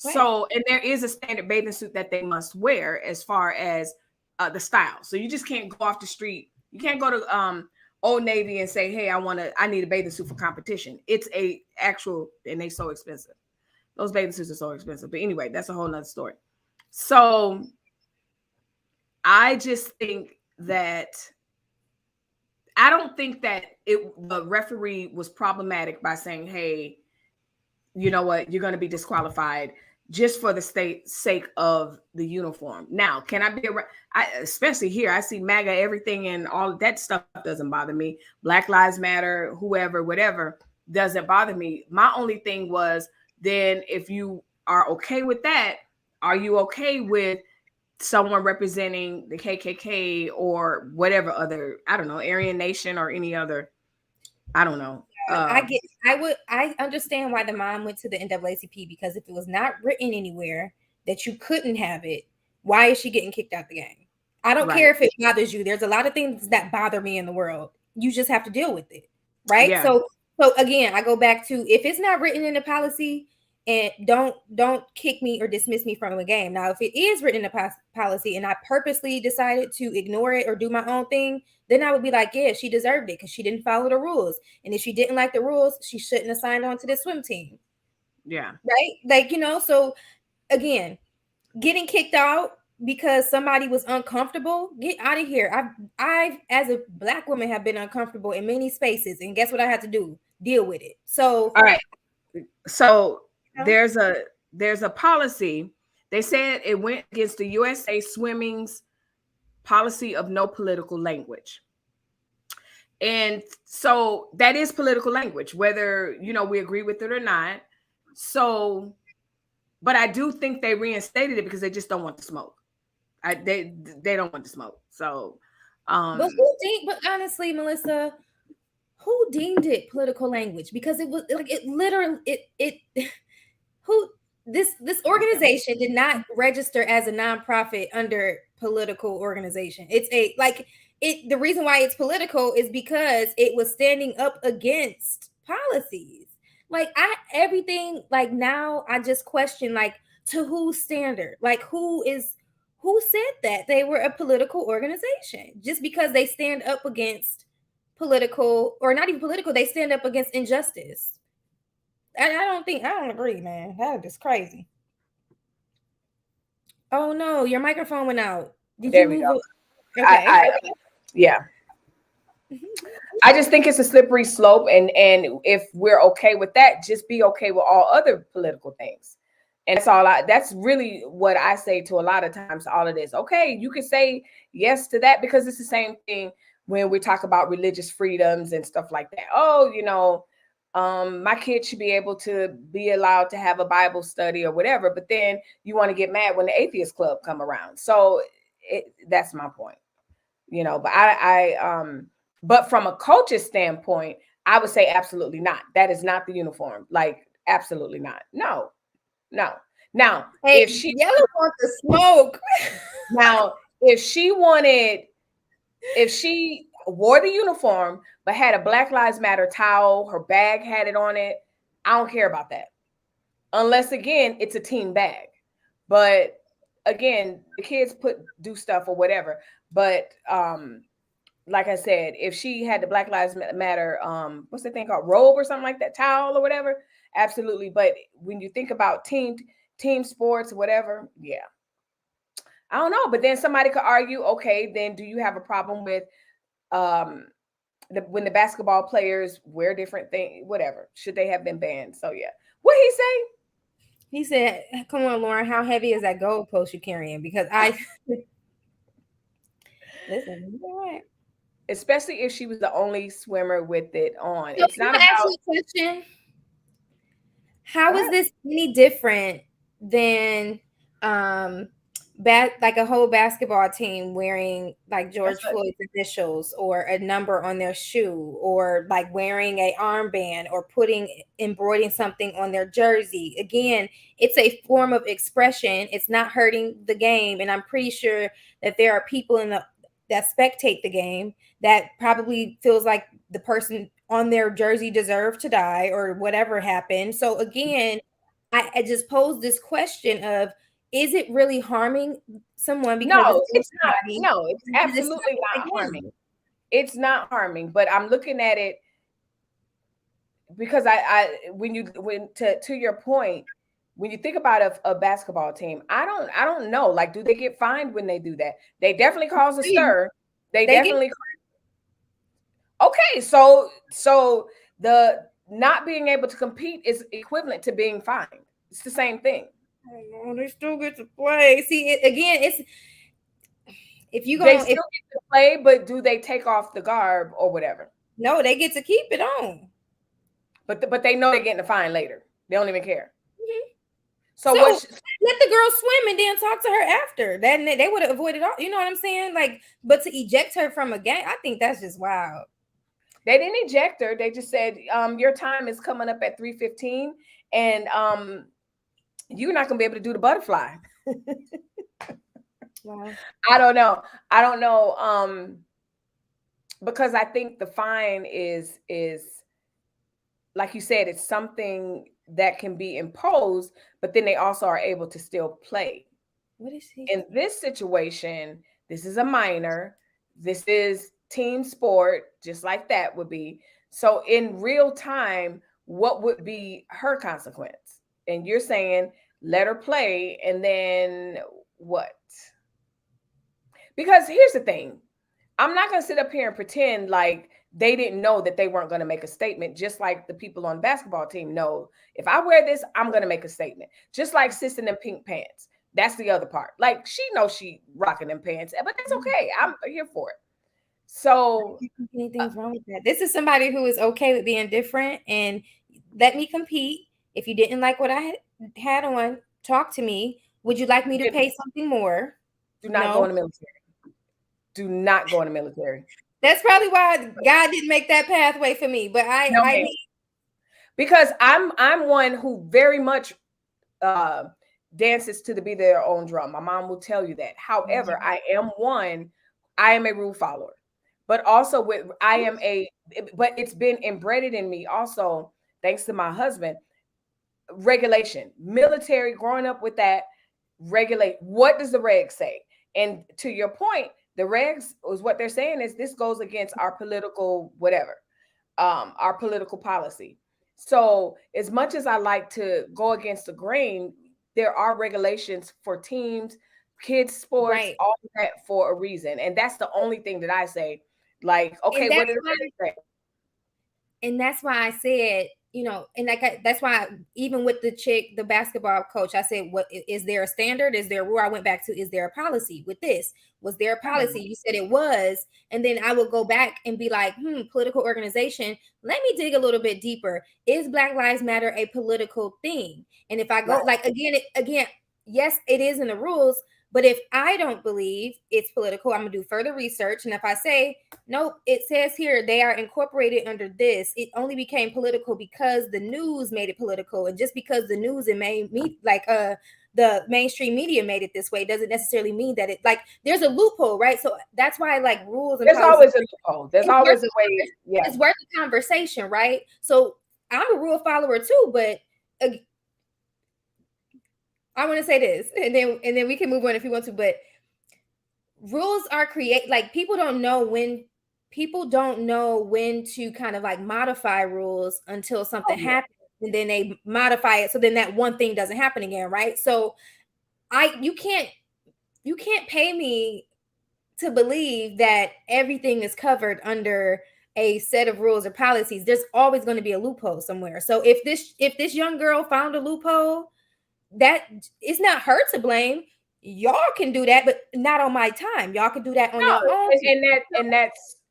Right. So, and there is a standard bathing suit that they must wear as far as the style. So you just can't go off the street. You can't go to Old Navy and say, "Hey, I need a bathing suit for competition." It's a actual, and they so expensive. Those bathing suits are so expensive. But anyway, that's a whole nother story. So I just think that I don't think that the referee was problematic by saying, "Hey, you know what? You're going to be disqualified just for the sake of the uniform." Now, can I be especially here, I see MAGA everything and all of that stuff doesn't bother me. Black Lives Matter, whoever, whatever, doesn't bother me. My only thing was, then if you are okay with that, are you okay with someone representing the KKK or whatever other, I don't know, Aryan Nation or any other, I don't know. I understand why the mom went to the NAACP, because if it was not written anywhere that you couldn't have it, why is she getting kicked out the game? I don't care if it bothers you. There's a lot of things that bother me in the world. You just have to deal with it, right? Yeah. So again, I go back to, if it's not written in the policy, and don't kick me or dismiss me from a game. Now, if it is written in a policy and I purposely decided to ignore it or do my own thing, then I would be like, yeah, she deserved it because she didn't follow the rules. And if she didn't like the rules, she shouldn't have signed on to the swim team. Yeah. Right? Like, so again, getting kicked out because somebody was uncomfortable, get out of here. I've as a Black woman have been uncomfortable in many spaces, and guess what I had to do? Deal with it. So all right. So there's a policy. They said it went against the USA Swimming's policy of no political language. And so that is political language, whether, we agree with it or not. So, but I do think they reinstated it because they just don't want the smoke. They don't want the smoke. So, but honestly, Melissa, who deemed it political language? Because it was like, it literally, this organization did not register as a nonprofit under political organization. It's the reason why it's political is because it was standing up against policies. Everything, now I just question, to whose standard? Who said that they were a political organization? Just because they stand up against political, or not even political, they stand up against injustice. I don't agree, man. That is crazy. Oh no, your microphone went out. Did you move it? Okay. Yeah. I just think it's a slippery slope, and if we're okay with that, just be okay with all other political things. And that's really what I say to a lot of times, all of this. Okay, you can say yes to that, because it's the same thing when we talk about religious freedoms and stuff like that. Oh, my kid should be able to be allowed to have a Bible study or whatever, but then you want to get mad when the atheist club come around. So that's my point, but but from a coach's standpoint, I would say absolutely not. That is not the uniform. Absolutely not. No. Now, hey, if she wants to smoke, now, if she wore the uniform but had a Black Lives Matter towel, her bag had it on it, I don't care about that. Unless, again, it's a team bag. But again, the kids do stuff or whatever. But like I said, if she had the Black Lives Matter, what's the thing called, robe or something like that, towel or whatever, absolutely. But when you think about team sports, whatever, yeah. I don't know. But then somebody could argue, okay, then do you have a problem with when the basketball players wear different things, whatever? Should they have been banned? So yeah. What he say? He said, come on, Lauren, how heavy is that goalpost you're carrying? Because listen, right. Especially if she was the only swimmer with it on. So it's not about a question. How is this any different than like a whole basketball team wearing George Floyd's initials or a number on their shoe, or wearing a armband, or embroidering something on their jersey? Again, it's a form of expression. It's not hurting the game, and I'm pretty sure that there are people that spectate the game that probably feels like the person on their jersey deserved to die or whatever happened. So again, I just posed this question of, is it really harming someone because No, it's not. body? No, it's absolutely not harming. It's not harming, but I'm looking at it because when to your point, when you think about a basketball team, I don't know. Like, do they get fined when they do that? They definitely cause a stir. They definitely. Okay, so the not being able to compete is equivalent to being fined. It's the same thing. Oh, they still get to play. See, again, it's if you they go, still get to play, but do they take off the garb or whatever? No, they get to keep it on. But they know they're getting a fine later. They don't even care. Mm-hmm. So let the girl swim and then talk to her after. Then they would have avoided all. You know what I'm saying? Like, but to eject her from a game, I think that's just wild. They didn't eject her. They just said, your time is coming up at 3:15, and you're not gonna be able to do the butterfly. Wow. I don't know. Because I think the fine is like you said, it's something that can be imposed, but then they also are able to still play. What is he? In this situation, this is a minor. This is team sport, just like that would be. So in real time, what would be her consequence? And you're saying let her play, and then what? Because here's the thing. I'm not going to sit up here and pretend like they didn't know that they weren't going to make a statement, just like the people on the basketball team know. If I wear this, I'm going to make a statement. Just like sis in them pink pants. That's the other part. Like, she knows she rocking them pants, but that's okay. I'm here for it. So anything's wrong with that. This is somebody who is okay with being different and let me compete. If you didn't like what I had on, talk to me. Would you like me to pay something more? Do not go in the military. Do not go in the military. That's probably why God didn't make that pathway for me. But because I'm one who very much dances to the beat of their own drum. My mom will tell you that. However, I am a rule follower, but also but it's been embedded in me also, thanks to my husband. Regulation, military, growing up with that, regulate. What does the regs say? And to your point, the regs is what they're saying is this goes against our political whatever, our political policy. So as much as I like to go against the grain, there are regulations for teams, kids sports, all of that for a reason. And that's the only thing that I say. Like, okay, what did it say? And that's why I said, and that's why even with the basketball coach, I said, what is there a standard? Is there a rule? I went back to, is there a policy with this? Was there a policy? You said it was. And then I would go back and be like, political organization. Let me dig a little bit deeper. Is Black Lives Matter a political thing? And if I go again, yes, it is in the rules. But if I don't believe it's political, I'm going to do further research. And if I say, nope, it says here they are incorporated under this, it only became political because the news made it political. And just because the news and the mainstream media made it this way doesn't necessarily mean that there's a loophole, right? So that's why rules and there's always a loophole. There's always a way. Yeah, it's worth the conversation, right? So I'm a rule follower too, but I want to say this, and then we can move on if you want to. But rules are people don't know when to kind of modify rules until something happens, and then they modify it so then that one thing doesn't happen again, right? So you can't pay me to believe that everything is covered under a set of rules or policies. There's always going to be a loophole somewhere. So if this young girl found a loophole, that it's not her to blame. Y'all can do that, but not on my time. Y'all can do that on your own.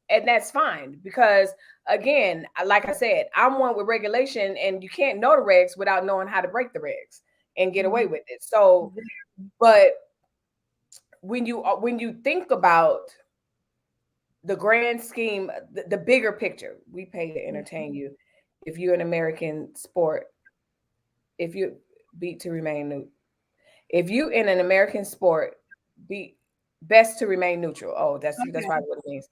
And that's fine, because again, like I said, I'm one with regulation, and you can't know the regs without knowing how to break the regs and get away with it. So, but when you think about the grand scheme, the bigger picture, we pay to entertain you. If you're an American sport, if you beat to remain neutral. If you in an American sport, be best to remain neutral. Oh, that's probably what it means.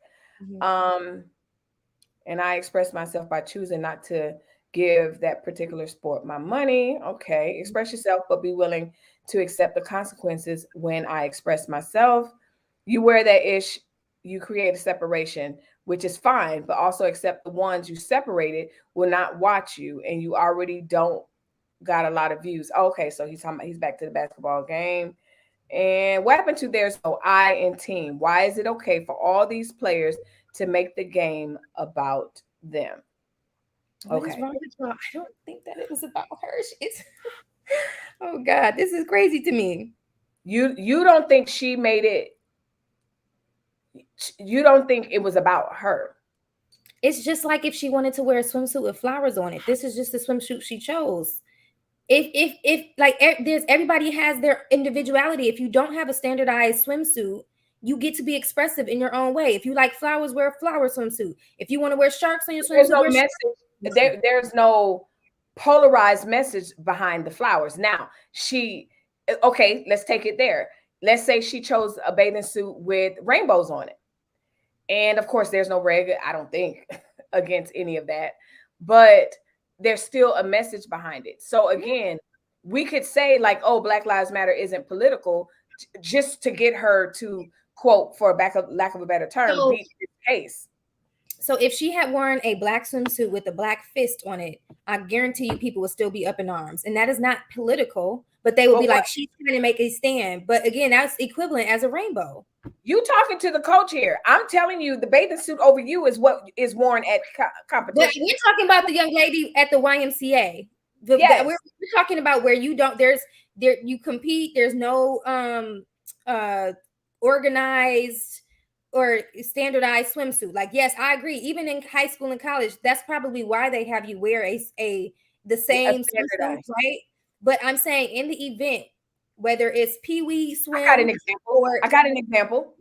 And I express myself by choosing not to give that particular sport my money. Okay, express yourself, but be willing to accept the consequences when I express myself. You wear that ish, you create a separation, which is fine, but also accept the ones you separated will not watch you and you already don't got a lot of views. Okay, so he's talking about, he's back to the basketball game. And what happened to there's no I in team? Why is it okay for all these players to make the game about them? What is wrong with y'all? I don't think that it was about her. She's oh God, this is crazy to me. You don't think she made it? You don't think it was about her? It's just like if she wanted to wear a swimsuit with flowers on it. This is just the swimsuit she chose. If like there's everybody has their individuality. If you don't have a standardized swimsuit, you get to be expressive in your own way. If you like flowers, wear a flower swimsuit. If you want to wear sharks on your swimsuit, there's no message. There's no polarized message behind the flowers. Now okay, let's take it there. Let's say she chose a bathing suit with rainbows on it. And of course, there's no reg, I don't think, against any of that. But there's still a message behind it. So again, we could say like, oh, Black Lives Matter isn't political, just to get her to quote, for lack of a better term, beat this case. So if she had worn a black swimsuit with a black fist on it, I guarantee you people would still be up in arms. And that is not political, but they would be like, she's trying to make a stand. But again, that's equivalent as a rainbow. You talking to the coach here. I'm telling you, the bathing suit over you is what is worn at competition. We're talking about the young lady at the YMCA. Yes. We're talking about where you don't, you compete. There's no organized or standardized swimsuit. Like, yes, I agree. Even in high school and college, that's probably why they have you wear the same swimsuit, right? But I'm saying in the event, whether it's Pee-wee swim. I got an example.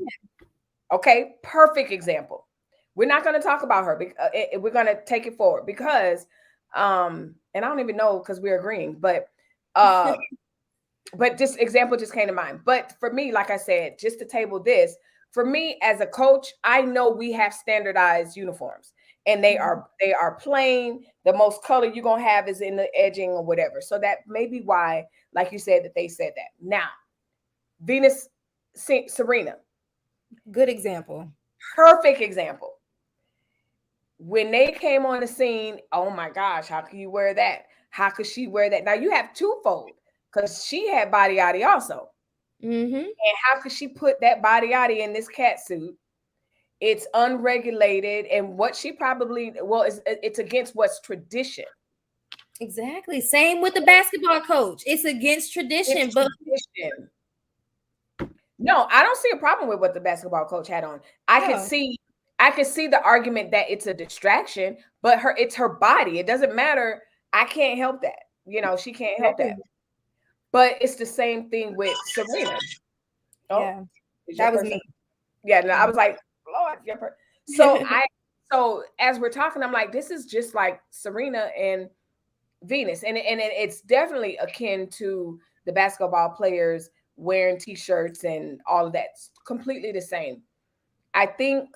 Okay, perfect example. We're not going to talk about her. We're going to take it forward because, and I don't even know because we're agreeing, but this example just came to mind. But for me, like I said, just to table this, for me as a coach, I know we have standardized uniforms and they are plain. The most color you're going to have is in the edging or whatever. So that may be why, like you said, that they said that. Now, Venus, Serena. Good example. Perfect example. When they came on the scene, oh my gosh, how can you wear that? How could she wear that? Now you have twofold because she had body yaddy also. Mm-hmm. And how could she put that body yaddy in this cat suit? It's unregulated. And what she probably, it's against what's tradition. Exactly. Same with the basketball coach. It's against tradition. Tradition. No, I don't see a problem with what the basketball coach had on. I could see the argument that it's a distraction, but it's her body. It doesn't matter. I can't help that. She can't help that. But it's the same thing with Serena. Oh, yeah, that was me. Yeah, no, I was like, Lord, so as we're talking, I'm like, this is just like Serena and Venus, and it's definitely akin to the basketball players wearing t-shirts and all of that. It's completely the same. I think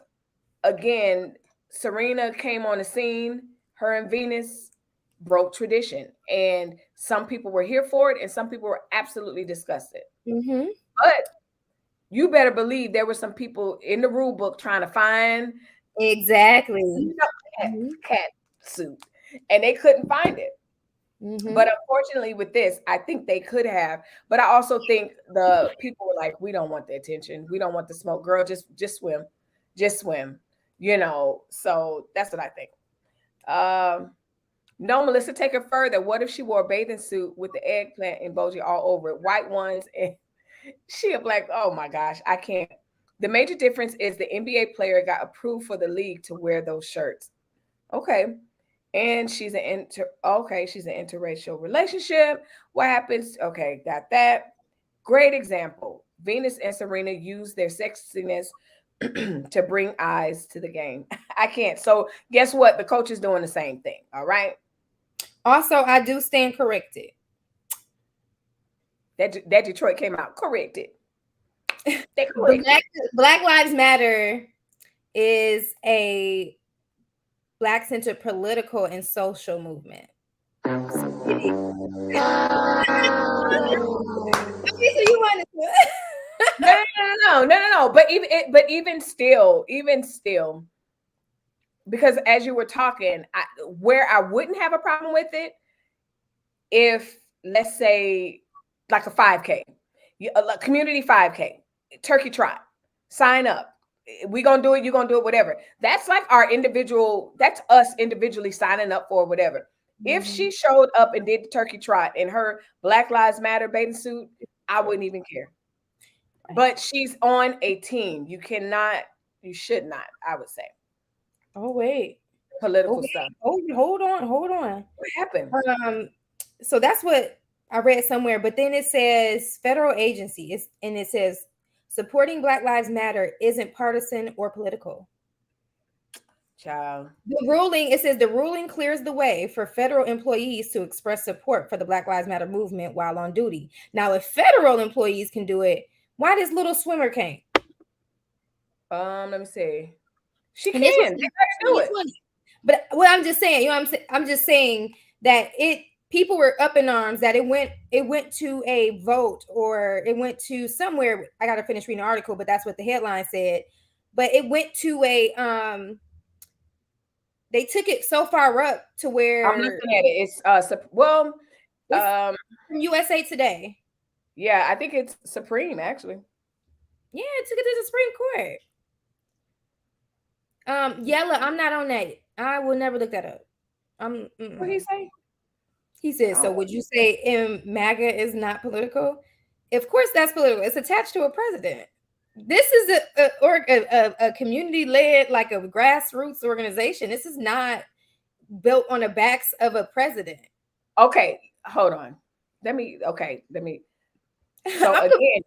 again, Serena came on the scene, her and Venus broke tradition, and some people were here for it and some people were absolutely disgusted. Mm-hmm. But you better believe there were some people in the rule book trying to find exactly cat suit, and they couldn't find it. Mm-hmm. But unfortunately with this, I think they could have. But I also think the people were like, we don't want the attention. We don't want the smoke. Girl, just swim. Just swim. So that's what I think. No, Melissa, take it further. What if she wore a bathing suit with the eggplant emoji all over it? White ones. And she was like, oh my gosh, I can't. The major difference is the NBA player got approved for the league to wear those shirts. Okay. And she's an interracial relationship. What happens? Okay, got that. Great example. Venus and Serena use their sexiness to bring eyes to the game. I can't. So guess what? The coach is doing the same thing. All right. Also, I do stand corrected. That Detroit came out corrected. Black Lives Matter is a Black-centered political and social movement. Okay, so you wanted to. No. But even still, because as you were talking, where I wouldn't have a problem with it, if let's say like a 5K, a community 5K, turkey trot, sign up. We gonna do it, you're gonna do it, whatever. That's like our individual, that's us individually signing up for whatever. Mm-hmm. If she showed up and did the turkey trot in her Black Lives Matter bathing suit, I wouldn't even care. But she's on a team. You should not, I would say. Oh, wait. Political stuff. Hold on. What happened? So that's what I read somewhere, but then it says federal agency, and it says supporting Black Lives Matter isn't partisan or political. Child. It says the ruling clears the way for federal employees to express support for the Black Lives Matter movement while on duty. Now, if federal employees can do it, why this little swimmer can't? Let me see. She can. They gotta do it. But what I'm just saying, I'm just saying that people were up in arms that it went to a vote, or it went to somewhere. I got to finish reading the article, but that's what the headline said. But it went to a they took it so far up to where I'm looking at it. It's from USA Today. Yeah, I think it's Supreme actually. Yeah, it took it to the Supreme Court. Yella, I'm not on that. I will never look that up. What did he say? He said, so would you say MAGA is not political? Of course that's political. It's attached to a president. This is a community-led, like a grassroots organization. This is not built on the backs of a president. Okay, hold on. Let me. So again,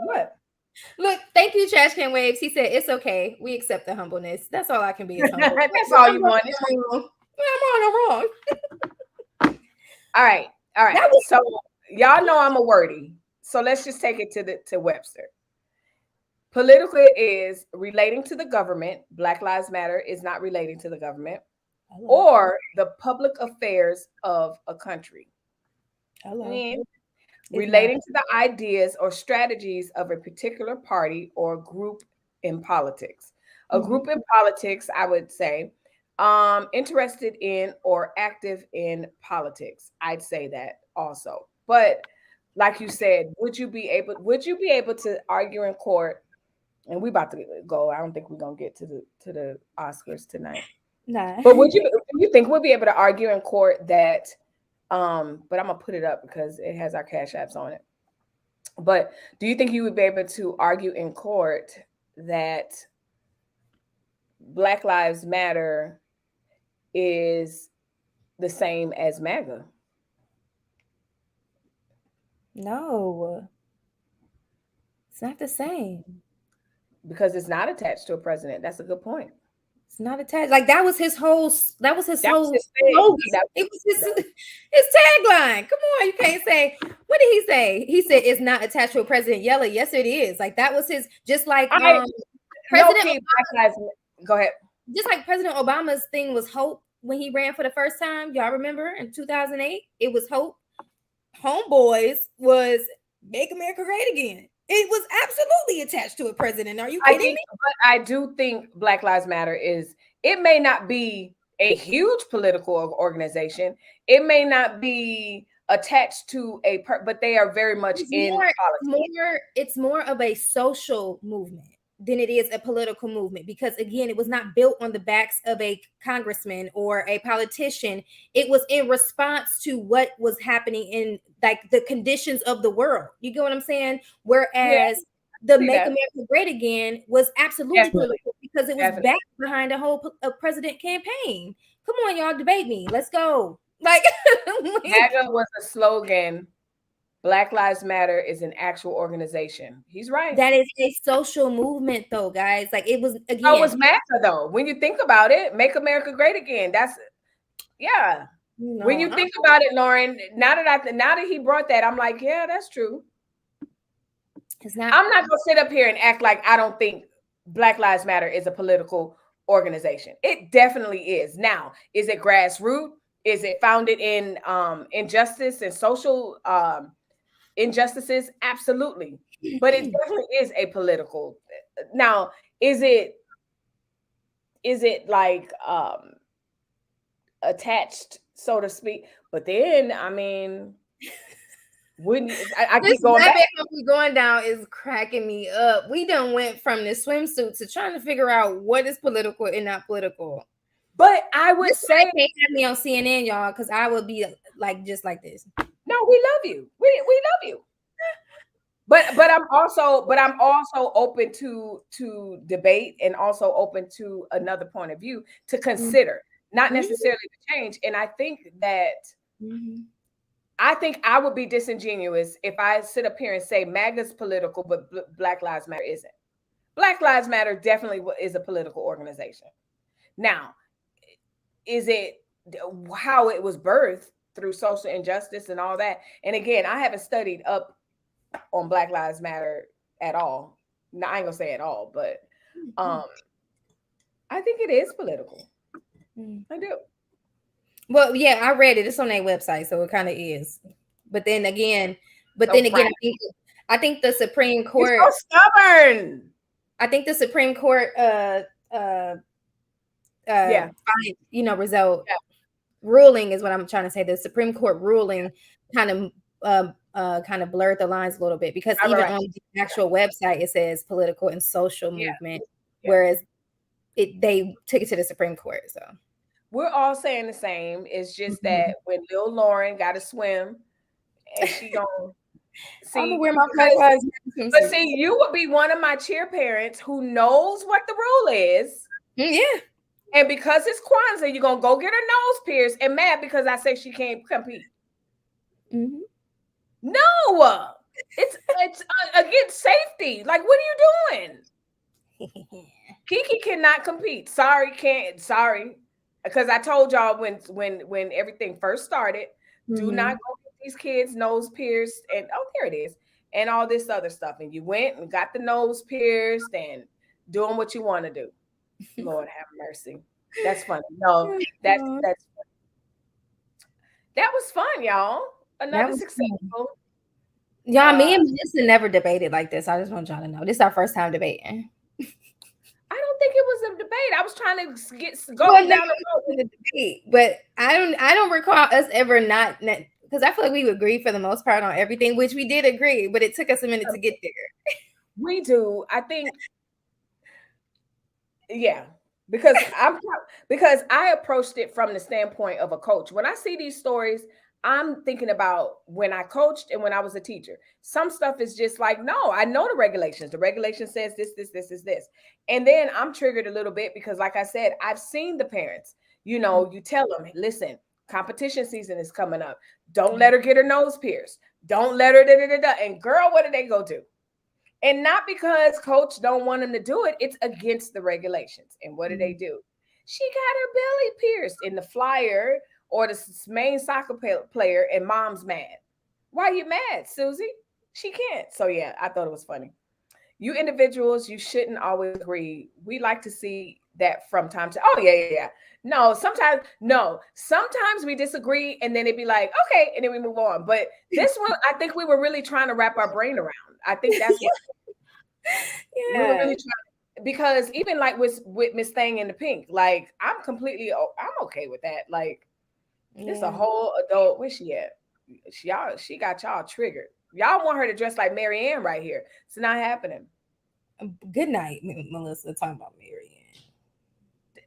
what? Look, thank you, Trash Can Waves. He said, it's okay. We accept the humbleness. That's all I can be is humble. That's all you want. I'm wrong. All right. So y'all know I'm a wordy. So let's just take it to Webster. Political is relating to the government. Black Lives Matter is not relating to the government or the public affairs of a country. Relating to the ideas or strategies of a particular party or group in politics. A group in politics, I would say, interested in or active in politics. I'd say that also. But like you said, would you be able to argue in court? And we about to go. I don't think we're gonna get to the Oscars tonight. Nah. But do you think we'll be able to argue in court that but I'm gonna put it up because it has our Cash Apps on it. But do you think you would be able to argue in court that Black Lives Matter is the same as MAGA? No, it's not the same. Because it's not attached to a president. That's a good point. It's not attached. Like that was his whole slogan. It was his tagline. Come on, you can't say. What did he say? He said it's not attached to a president. Yella, yes, it is. Like that was his. Just like President. Go ahead. Just like President Obama's thing was hope when he ran for the first time. Y'all remember in 2008? It was hope. Homeboys was Make America Great Again. It was absolutely attached to a president. Are you kidding me? But I do think Black Lives Matter it may not be a huge political organization. It may not be attached to but they are very much in politics. It's more of a social movement than it is a political movement, because again, it was not built on the backs of a congressman or a politician. It was in response to what was happening in like the conditions of the world. You get what I'm saying? Whereas the Make America Great Again was absolutely political because it was backed behind a whole president campaign. Come on, y'all, debate me. Let's go. Like MAGA was a slogan. Black Lives Matter is an actual organization. He's right. That is a social movement, though, guys. Like it was again. Oh, it was MAGA, though. When you think about it, Make America Great Again. That's when you think about it, Lauren. Now that he brought that, I'm like, yeah, that's true. I'm not gonna sit up here and act like I don't think Black Lives Matter is a political organization. It definitely is. Now, is it grassroots? Is it founded in injustice and social injustices? Absolutely. But it definitely is a political. Now, is it like attached, so to speak? But then, I mean, wouldn't I This keep going back? we going down is cracking me up. We done went from the swimsuit to trying to figure out what is political and not political. But I would say, they have me on CNN, y'all, because I would be like just like this. No, we love you. We love you. But I'm also open to debate, and also open to another point of view to consider, not necessarily to change. And I think that I would be disingenuous if I sit up here and say MAGA's political, but Black Lives Matter isn't. Black Lives Matter definitely is a political organization. Now, is it how it was birthed through social injustice and all that? And again, I haven't studied up on Black Lives Matter at all. No, I ain't gonna say at all, but I think it is political. I do. Well, yeah, I read it. It's on their website, so it kind of is. But then again, I think the Supreme Court. You're so stubborn. I think the Supreme Court, result ruling is what I'm trying to say. The Supreme Court ruling kind of blurred the lines a little bit, because even on the actual website it says political and social movement, whereas they took it to the Supreme Court. So we're all saying the same. It's just that when Lil Lauren got to swim, and she gonna see where my Black Lives Matter. But see, you would be one of my cheer parents who knows what the rule is. Yeah. And because it's Kwanzaa, you're gonna go get her nose pierced and mad because I say she can't compete. No, it's against safety. Like, what are you doing? Kiki cannot compete. Sorry, because I told y'all when everything first started, do not go get these kids nose pierced, and there it is, and all this other stuff. And you went and got the nose pierced and doing what you want to do. Lord have mercy. That's funny. No, that's funny. That was fun, y'all. Another successful. Y'all, me and Melissa never debated like this. I just want y'all to know. This is our first time debating. I don't think it was a debate. I was trying to go down the road. Debate, but I don't recall us ever not, because I feel like we agree for the most part on everything, which we did agree, but it took us a minute to get there. We do. I think, yeah, because I approached it from the standpoint of a coach. When I see these stories, I'm thinking about when I coached and when I was a teacher. Some stuff is just like, no, I know the regulations. The regulation says this. And then I'm triggered a little bit because, like I said, I've seen the parents, you tell them, listen, competition season is coming up. Don't let her get her nose pierced. Don't let her And girl, what did they go do? And not because coach don't want them to do it. It's against the regulations. And what did they do? She got her belly pierced in the flyer, or the main soccer player, and mom's mad. Why are you mad, Susie? She can't. So yeah, I thought it was funny. You individuals, you shouldn't always agree. We like to see that from time to yeah. No, sometimes we disagree, and then it'd be like, okay, and then we move on. But this one, I think we were really trying to wrap our brain around. I think that's what we were really trying, because even like with Miss Thing in the pink, like I'm okay with that. Like, it's a whole adult. Where's she at? She got y'all triggered. Y'all want her to dress like Mary Ann right here. It's not happening. Good night, Melissa. Talking about Mary Ann.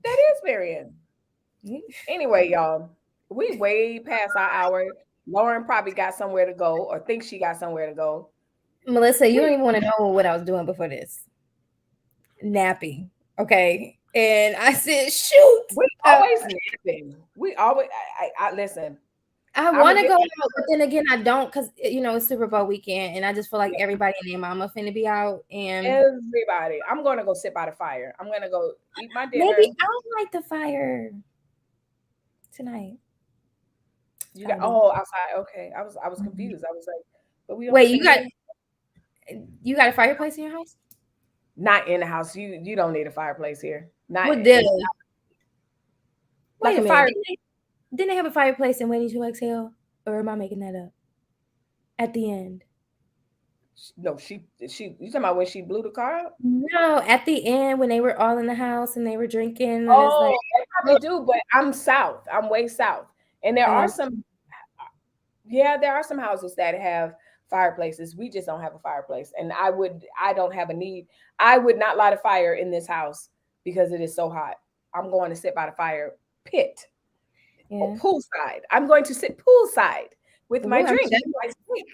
That is Mary Ann. Anyway, y'all, we way past our hour. Lauren probably got somewhere to go, or thinks she got somewhere to go. Melissa, you don't even want to know what I was doing before this. Napping. Okay. And I said, shoot. We always napping. We always, I listen. I want to go out, but then again, I don't, because, it's Super Bowl weekend, and I just feel like everybody and their mama finna be out. And everybody. I'm going to go sit by the fire. I'm going to go eat my dinner. Maybe I'll light the fire tonight. You got, outside. Okay. I was confused. I was like, but we don't. Wait, you got a fireplace in your house? Not in the house. You don't need a fireplace here. Not What did? like Wait a a fire. minute. Didn't they have a fireplace in Waiting to Exhale? Or am I making that up? At the end. No, she. You talking about when she blew the car up? No, at the end when they were all in the house and they were drinking and it's Oh, like, they probably do, but I'm south. I'm way south, and there are oh, some. Yeah, there are some houses that have fireplaces. We just don't have a fireplace, and I don't have a need. I would not light a fire in this house because it is so hot. I'm going to sit by the fire pit or yeah. poolside. I'm going to sit poolside with my Ooh, I mean, drink.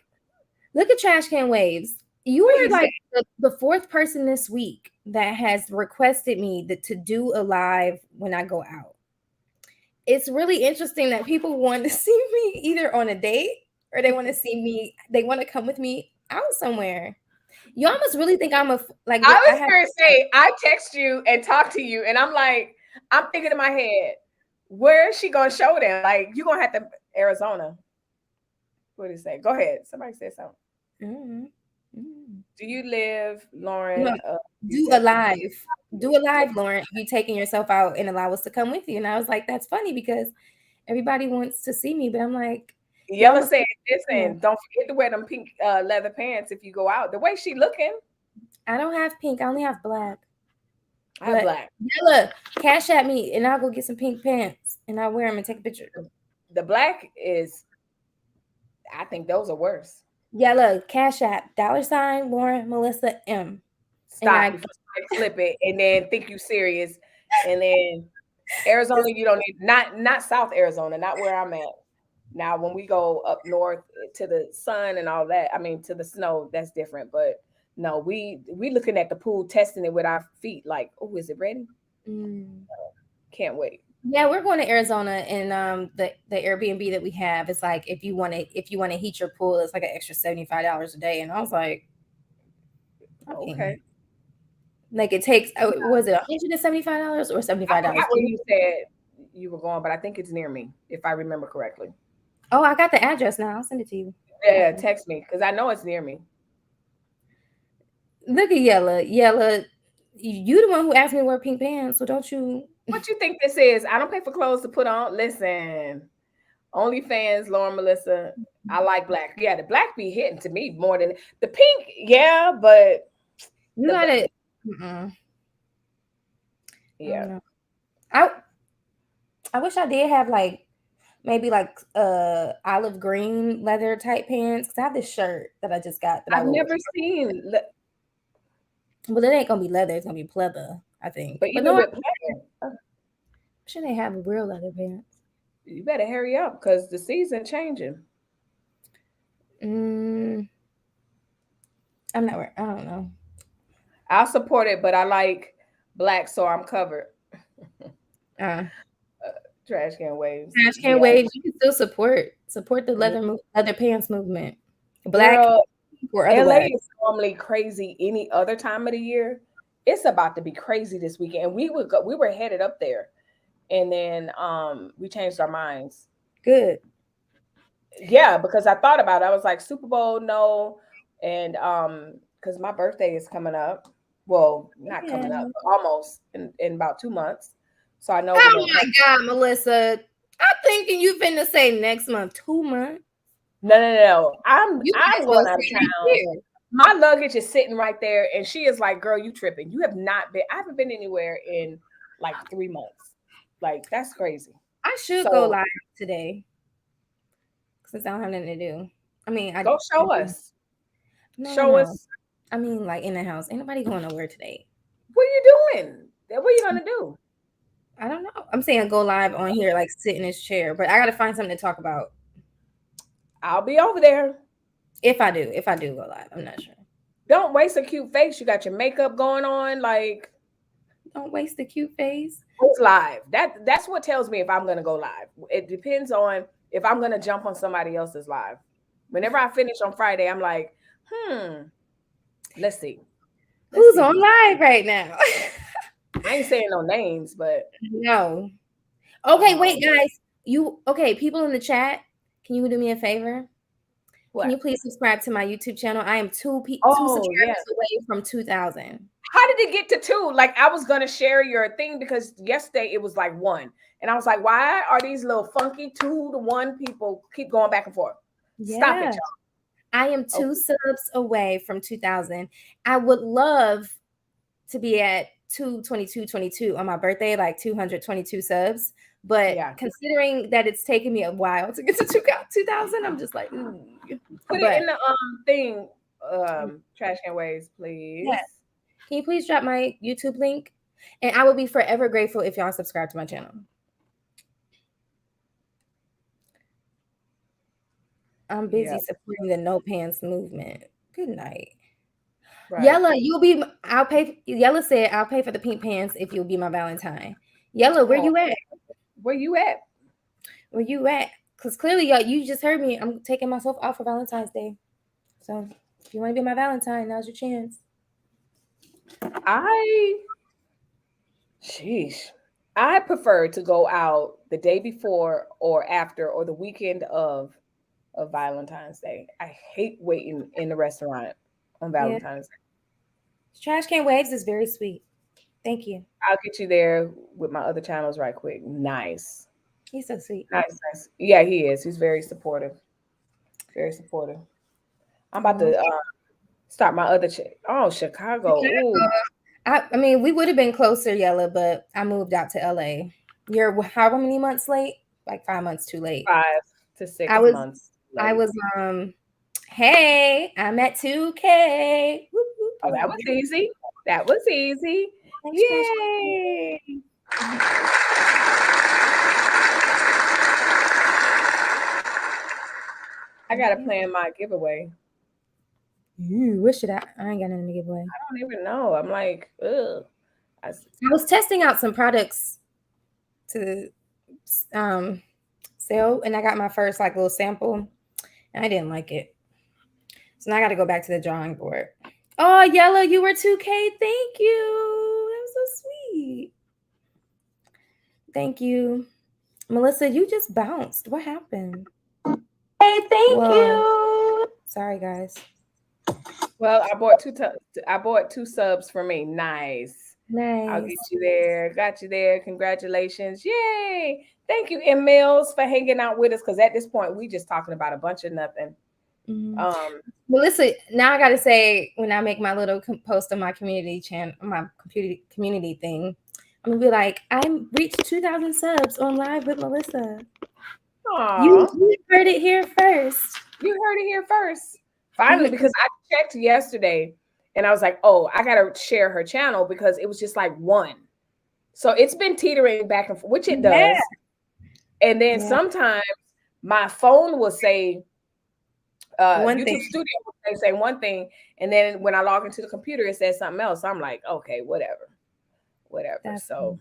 look at Trash Can Waves. You What are he like said. the fourth person this week that has requested me to do a live when I go out. It's really interesting that people want to see me either on a date or they want to see me, they want to come with me out somewhere. You almost really think I'm like I I was have going to say, I text you and talk to you, and I'm like, I'm thinking in my head, where is she going to show them? Like, you're going to have to Arizona. What did it say? Go ahead. Somebody said something. mm-hmm. Mm-hmm. Do you live, Lauren? No, do a live. Do a live, Lauren. You taking yourself out and allow us to come with you. And I was like, that's funny because everybody wants to see me, but I'm like, Yella must said, listen, don't forget to wear them pink leather pants if you go out. The way she looking. I don't have pink. I only have black. I have black. Yella, cash at me and I'll go get some pink pants and I'll wear them and take a picture. The black is, I think those are worse. Yella, cash app, $ Lauren Melissa M. Stop before I flip it and then think you serious. And then Arizona, you don't need not South Arizona, not where I'm at. Now, when we go up north to the sun and all that, I mean to the snow, that's different. But no, we looking at the pool, testing it with our feet. Like, oh, is it ready? Can't wait. Yeah, we're going to Arizona, and the Airbnb that we have is like if you want to heat your pool, it's like an extra $75 a day. And I was like, okay. Like it takes, was it $175 or $75? I forgot what you said you were going, but I think it's near me, if I remember correctly. Oh, I got the address now. I'll send it to you. Yeah, text me because I know it's near me. Look at Yella. You the one who asked me to wear pink pants, so don't you? What you think this is? I don't pay for clothes to put on. Listen, OnlyFans, Lauren Melissa. I like black. Yeah, the black be hitting to me more than the pink. Yeah, but you got it. Yeah. I wish I did have like maybe like olive green leather type pants because I have this shirt that I just got that I've never seen. Well, it ain't gonna be leather; it's gonna be pleather, I think. But even with pleather, should they have real leather pants? You better hurry up because the season changing. I'm not. I don't know. I'll support it, but I like black, so I'm covered. Trash can waves. Trash can waves. You can still support the leather pants movement. Black or otherwise. LA is normally crazy any other time of the year. It's about to be crazy this weekend. We were headed up there, and then we changed our minds. Good. Yeah, because I thought about it. I was like, Super Bowl, no, and because my birthday is coming up. Well, not coming up, but almost in about 2 months. So I know. Oh my God, Melissa! I'm thinking you finna say next month, 2 months. No. I'm going out of town. My luggage is sitting right there, and she is like, "Girl, you tripping? You have not been. I haven't been anywhere in like 3 months. Like that's crazy." I should go live today since I don't have nothing to do. I mean, go show us. Show us. I mean, like in the house. Ain't nobody going nowhere today. What are you doing? What are you gonna do? I don't know. I'm saying go live on here, like sit in this chair, but I gotta find something to talk about. I'll be over there. If I do go live, I'm not sure. Don't waste a cute face. You got your makeup going on. Like, don't waste a cute face. It's live. That's what tells me if I'm gonna go live. It depends on if I'm gonna jump on somebody else's live. Whenever I finish on Friday, I'm like, let's see. Who's on live right now? I ain't saying no names, but no. Okay, wait, guys. People in the chat, can you do me a favor? What? Can you please subscribe to my YouTube channel? I am two subscribers away from 2,000. How did it get to 2? Like, I was gonna share your thing because yesterday it was like 1, and I was like, why are these little funky 2 to 1 people keep going back and forth? Yeah. Stop it, y'all. I am 2 subs away from 2,000. I would love to be at 222 on my birthday, like 222 subs. But considering that it's taken me a while to get to 2,000, I'm just like, ooh. Put it in the thing, Trash Can Waves, please. Yeah. Can you please drop my YouTube link? And I would be forever grateful if y'all subscribe to my channel. I'm busy supporting the No Pants movement. Good night. Right. Yella, Yella said, I'll pay for the pink pants if you'll be my Valentine. Yella, where you at? Where you at? Where you at? Because clearly, you just heard me. I'm taking myself off for Valentine's Day. So if you want to be my Valentine, now's your chance. I prefer to go out the day before or after or the weekend of Valentine's Day. I hate waiting in the restaurant on Valentine's Day. Trash Can Waves is very sweet. Thank you. I'll get you there with my other channels right quick. Nice. He's so sweet. Nice. Yeah, he is. He's very supportive. Very supportive. I'm about to start my other Chicago. Ooh. I mean, we would have been closer, Yella, but I moved out to LA. You're how many months late? Like 5 months too late. 5 to 6 months late. I was hey, I'm at 2K. Oh, that was easy. That was easy. Thanks, yay! I gotta plan my giveaway. What should I ain't got nothing to give away. I don't even know. I'm like, ugh. I was testing out some products to sell, and I got my first like little sample, and I didn't like it. So now I got to go back to the drawing board. Oh, Yella, you were 2K. Thank you. That was so sweet. Thank you. Melissa, you just bounced. What happened? Hey, thank you. Sorry, guys. Well, I bought 2 subs for me. Nice. I'll get you there. Got you there. Congratulations. Yay. Thank you, M. Mills, for hanging out with us, because at this point, we just talking about a bunch of nothing. Mm-hmm. Melissa, now I got to say, when I make my little post on my community channel, my community thing, I'm going to be like, I reached 2,000 subs on Live with Melissa. Aww. You heard it here first. You heard it here first. Finally, because I checked yesterday and I was like, oh, I got to share her channel because it was just like 1. So it's been teetering back and forth, which it does. And then sometimes my phone will say, YouTube Studio will say one thing. And then when I log into the computer, it says something else. I'm like, okay, whatever. That's so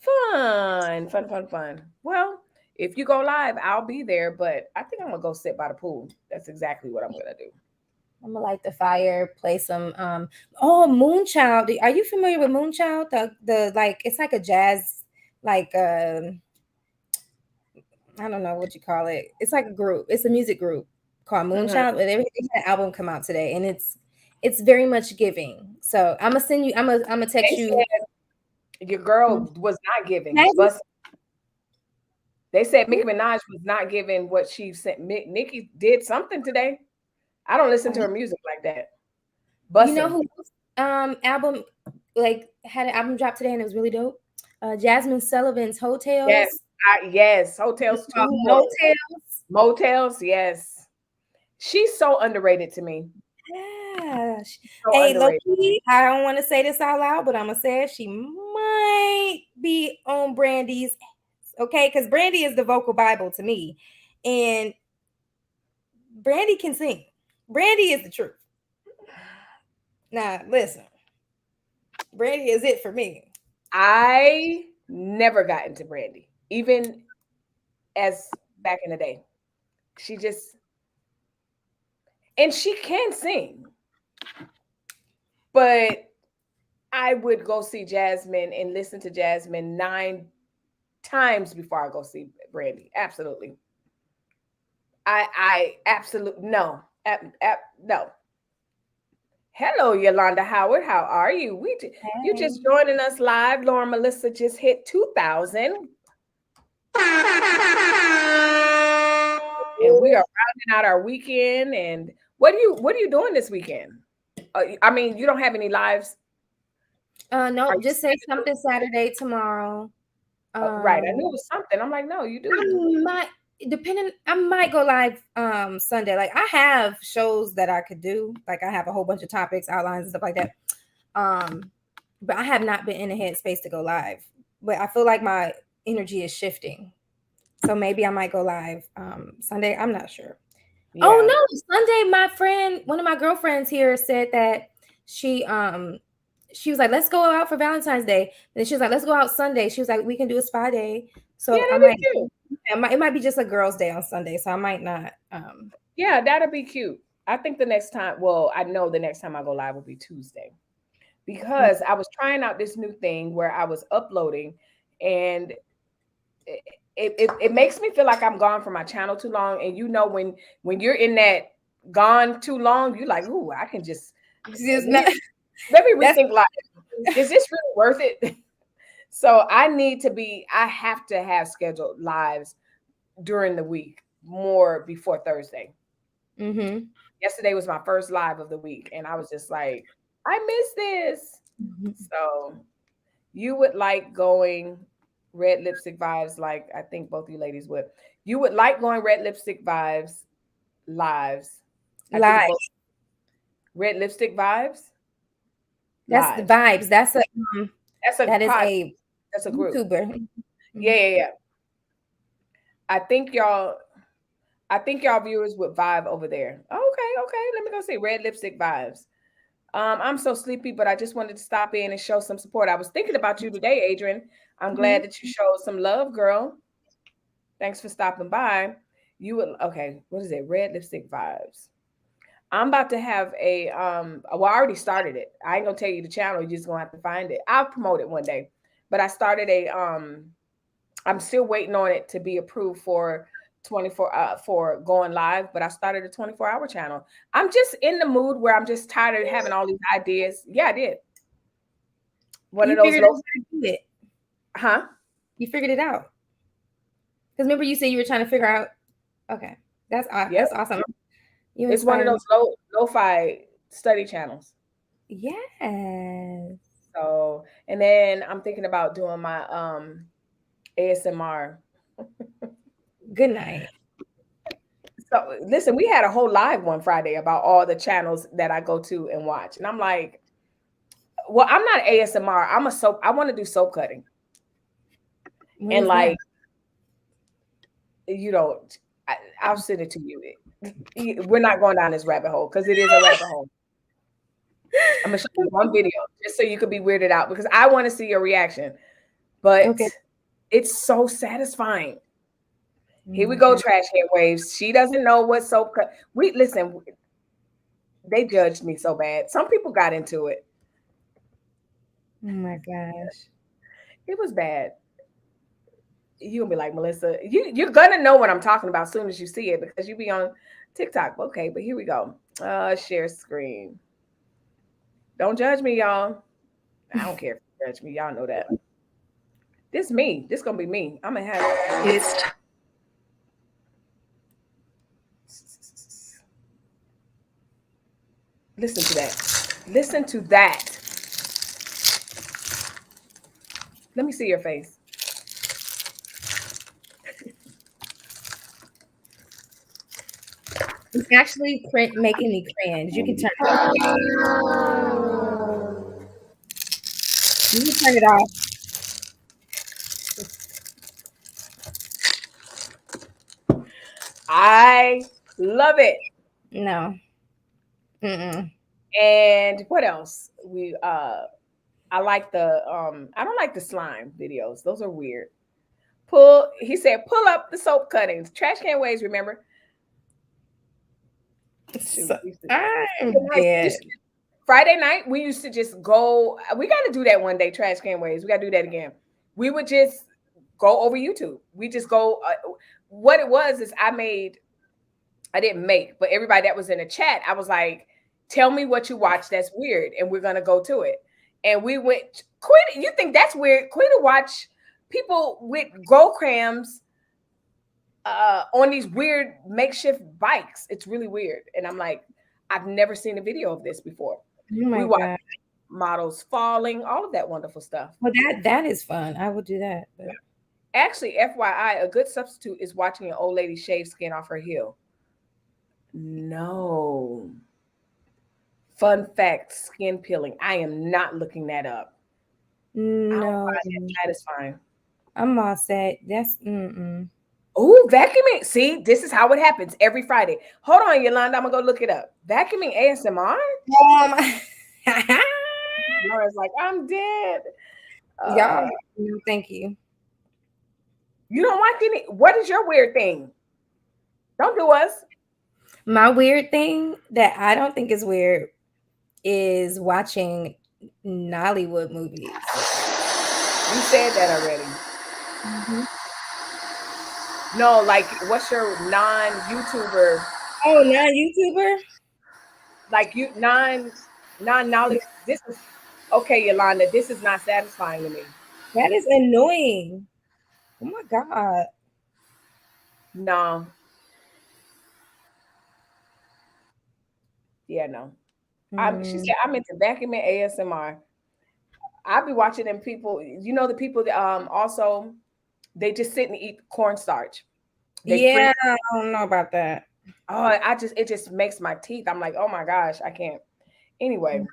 fun. Well, if you go live, I'll be there, but I think I'm gonna go sit by the pool. That's exactly what I'm gonna do. I'm gonna light the fire, play some Moonchild. Are you familiar with Moonchild? The like it's like a jazz, like I don't know what you call it. It's like a group. It's a music group called Moonchild. They had an album come out today, and it's very much giving. So I'm gonna send you. I'm gonna text you. Your girl was not giving. They said Nicki Minaj was not giving what she sent. Nicki did something today. I don't listen to her music like that. You know who album like had an album drop today and it was really dope? Jasmine Sullivan's Hotels. Yes, Hotels too. Motels, yes. She's so underrated to me. Yeah. Hey, Loki, I don't want to say this out loud, but I'm gonna say it. She might be on Brandy's, okay? Because Brandy is the vocal Bible to me, and Brandy can sing. Brandy is the truth. Now, listen, Brandy is it for me. I never got into Brandy, even as back in the day. And she can sing, but I would go see Jasmine and listen to Jasmine 9 times before I go see Brandy. Absolutely. I absolutely no. No. Hello, Yolanda Howard. How are you? You just joining us live. Lauren Melissa just hit 2,000. And we are rounding out our weekend. And what are you doing this weekend? I mean, you don't have any lives. No, just say something Saturday tomorrow. Right. I knew it was something. I'm like, no, you do. I might go live Sunday. Like I have shows that I could do. Like I have a whole bunch of topics, outlines, and stuff like that. But I have not been in a headspace to go live. But I feel like my energy is shifting. So maybe I might go live Sunday. I'm not sure. Yeah. Oh no, Sunday, my friend, one of my girlfriends here said that she was like, let's go out for Valentine's Day. And then she was like, let's go out Sunday. She was like, we can do a spa day. So yeah, it might be just a girl's day on Sunday. So I might not. Yeah, that'll be cute. I think the next time, well, I know the next time I go live will be Tuesday. Because I was trying out this new thing where I was uploading, and it makes me feel like I'm gone from my channel too long. And you know, when you're in that gone too long, you're like, ooh, I can just let me rethink life. Is this really worth it? So I have to have scheduled lives during the week more before Thursday. Mm-hmm. Yesterday was my first live of the week, and I was just like, I miss this. Mm-hmm. So you would like going red lipstick vibes, like I think both you ladies would. You would like going red lipstick vibes lives. Live. Red lipstick vibes. That's the vibes. That's a group. YouTuber. Yeah. I think y'all viewers would vibe over there. Okay. Let me go see red lipstick vibes. I'm so sleepy, but I just wanted to stop in and show some support. I was thinking about you today, Adrian. I'm glad that you showed some love, girl. Thanks for stopping by. What is it? Red lipstick vibes. I'm about to have I already started it. I ain't gonna tell you the channel, you're just gonna have to find it. I'll promote it one day. But I started I'm still waiting on it to be approved for 24 for going live, but I started a 24-hour channel. I'm just in the mood where I'm just tired of having all these ideas. Yeah, I did. One of those. Huh? You figured it out. Because remember you said you were trying to figure out. Okay, that's awesome. It's one of those lo-fi study channels. Yes. So, and then I'm thinking about doing my ASMR. Good night. So listen, we had a whole live one Friday about all the channels that I go to and watch. And I'm like, well, I'm not ASMR. I want to do soap cutting. And like, you know, I'll send it to you. We're not going down this rabbit hole because it is a rabbit hole. I'm gonna show you one video just so you could be weirded out because I want to see your reaction. But it's so satisfying. Here we go, trash head waves. She doesn't know what soap cut. They judged me so bad. Some people got into it. Oh my gosh. It was bad. You'll be like, Melissa, you're gonna know what I'm talking about as soon as you see it because you be on TikTok. Okay, but here we go. Share screen. Don't judge me, y'all. I don't care if you judge me. Y'all know that. This me. This gonna be me. I'm gonna have it. Listen to that. Listen to that. Let me see your face. It's actually making me cringe. You can turn it off. You can turn it off. I love it. No. And what else? I like the I don't like the slime videos. Those are weird. He said, pull up the soap cuttings. Trash can ways, remember? Friday night, we used to just go. We got to do that one day, trash can ways. We got to do that again. We would just go over YouTube. We just go. What it was is I didn't make, but everybody that was in the chat, I was like, Tell me what you watch that's weird, and we're gonna go to it. And we went. Quita, you think that's weird? Quita watch people with go crams on these weird makeshift bikes. It's really weird, and I'm like, I've never seen a video of this before. Oh my We watch God. models falling, all of that wonderful stuff. Well, that is fun. I would do that. But... Actually, FYI, a good substitute is watching an old lady shave skin off her heel. No. Fun fact, skin peeling. I am not looking that up. No. That is fine. I'm all set. That's Oh, vacuuming. See, this is how it happens every Friday. Hold on, Yolanda. I'm gonna go look it up. Vacuuming ASMR? Laura's like, I'm dead. Y'all, no, thank you. You don't like any. What is your weird thing? Don't do us. My weird thing that I don't think is weird is watching Nollywood movies. You said that already. Mm-hmm. No, like, what's your non-YouTuber? Oh, non-YouTuber? Like you non-knowledge. This is okay, Yolanda. This is not satisfying to me. That is annoying. Oh my God. No. Yeah, no. She said I'm into vacuuming ASMR. I'll be watching them people. You know the people that also they just sit and eat cornstarch. I don't know about that. Oh, it just makes my teeth. I'm like, oh my gosh, I can't. Anyway,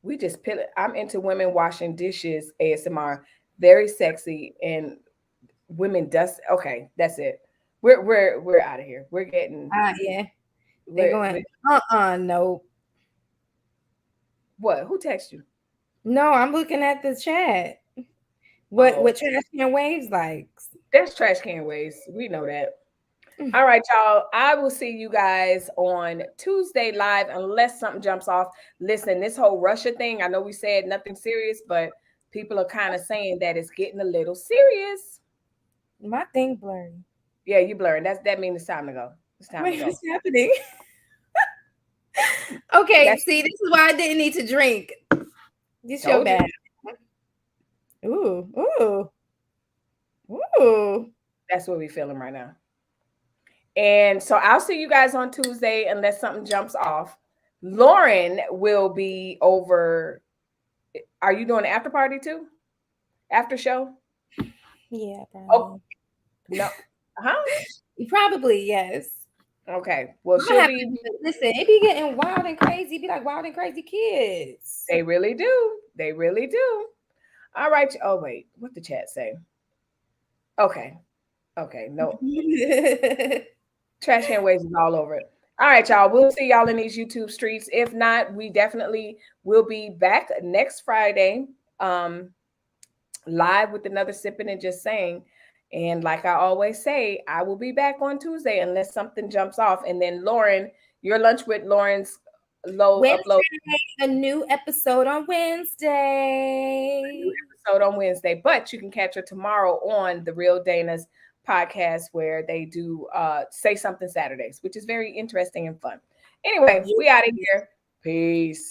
we just peel it. I'm into women washing dishes ASMR. Very sexy and women dust. Okay, that's it. We're out of here. We're getting Yeah. They're going, no. What? Who texted you? No, I'm looking at the chat. What Trash Can Waves likes. There's Trash Can Waves. We know that. All right, y'all. I will see you guys on Tuesday live unless something jumps off. Listen, this whole Russia thing, I know we said nothing serious, but people are kind of saying that it's getting a little serious. My thing blurry. Yeah, you blurring. That means it's time to go. It's time to go. What's happening? Okay, see, this is why I didn't need to drink. This your bad. Ooh. That's what we're feeling right now. And so I'll see you guys on Tuesday unless something jumps off. Lauren will be over. Are you doing an after party too? After show? Yeah, probably. Oh, no. Probably, yes. Okay. Well, she'll be. Listen, it be getting wild and crazy. It be like wild and crazy kids. They really do. They really do. All right. Oh, wait. What the chat say? Okay. No. Trash Can Waves is all over it. All right, y'all. We'll see y'all in these YouTube streets. If not, we definitely will be back next Friday, live with another Sippin and Just Saying. And like I always say, I will be back on Tuesday unless something jumps off. And then Lauren, your lunch with Lauren's upload. A new episode on Wednesday. But you can catch her tomorrow on the Real Dana's podcast where they do Say Something Saturdays, which is very interesting and fun. Anyway, we out of here. Peace.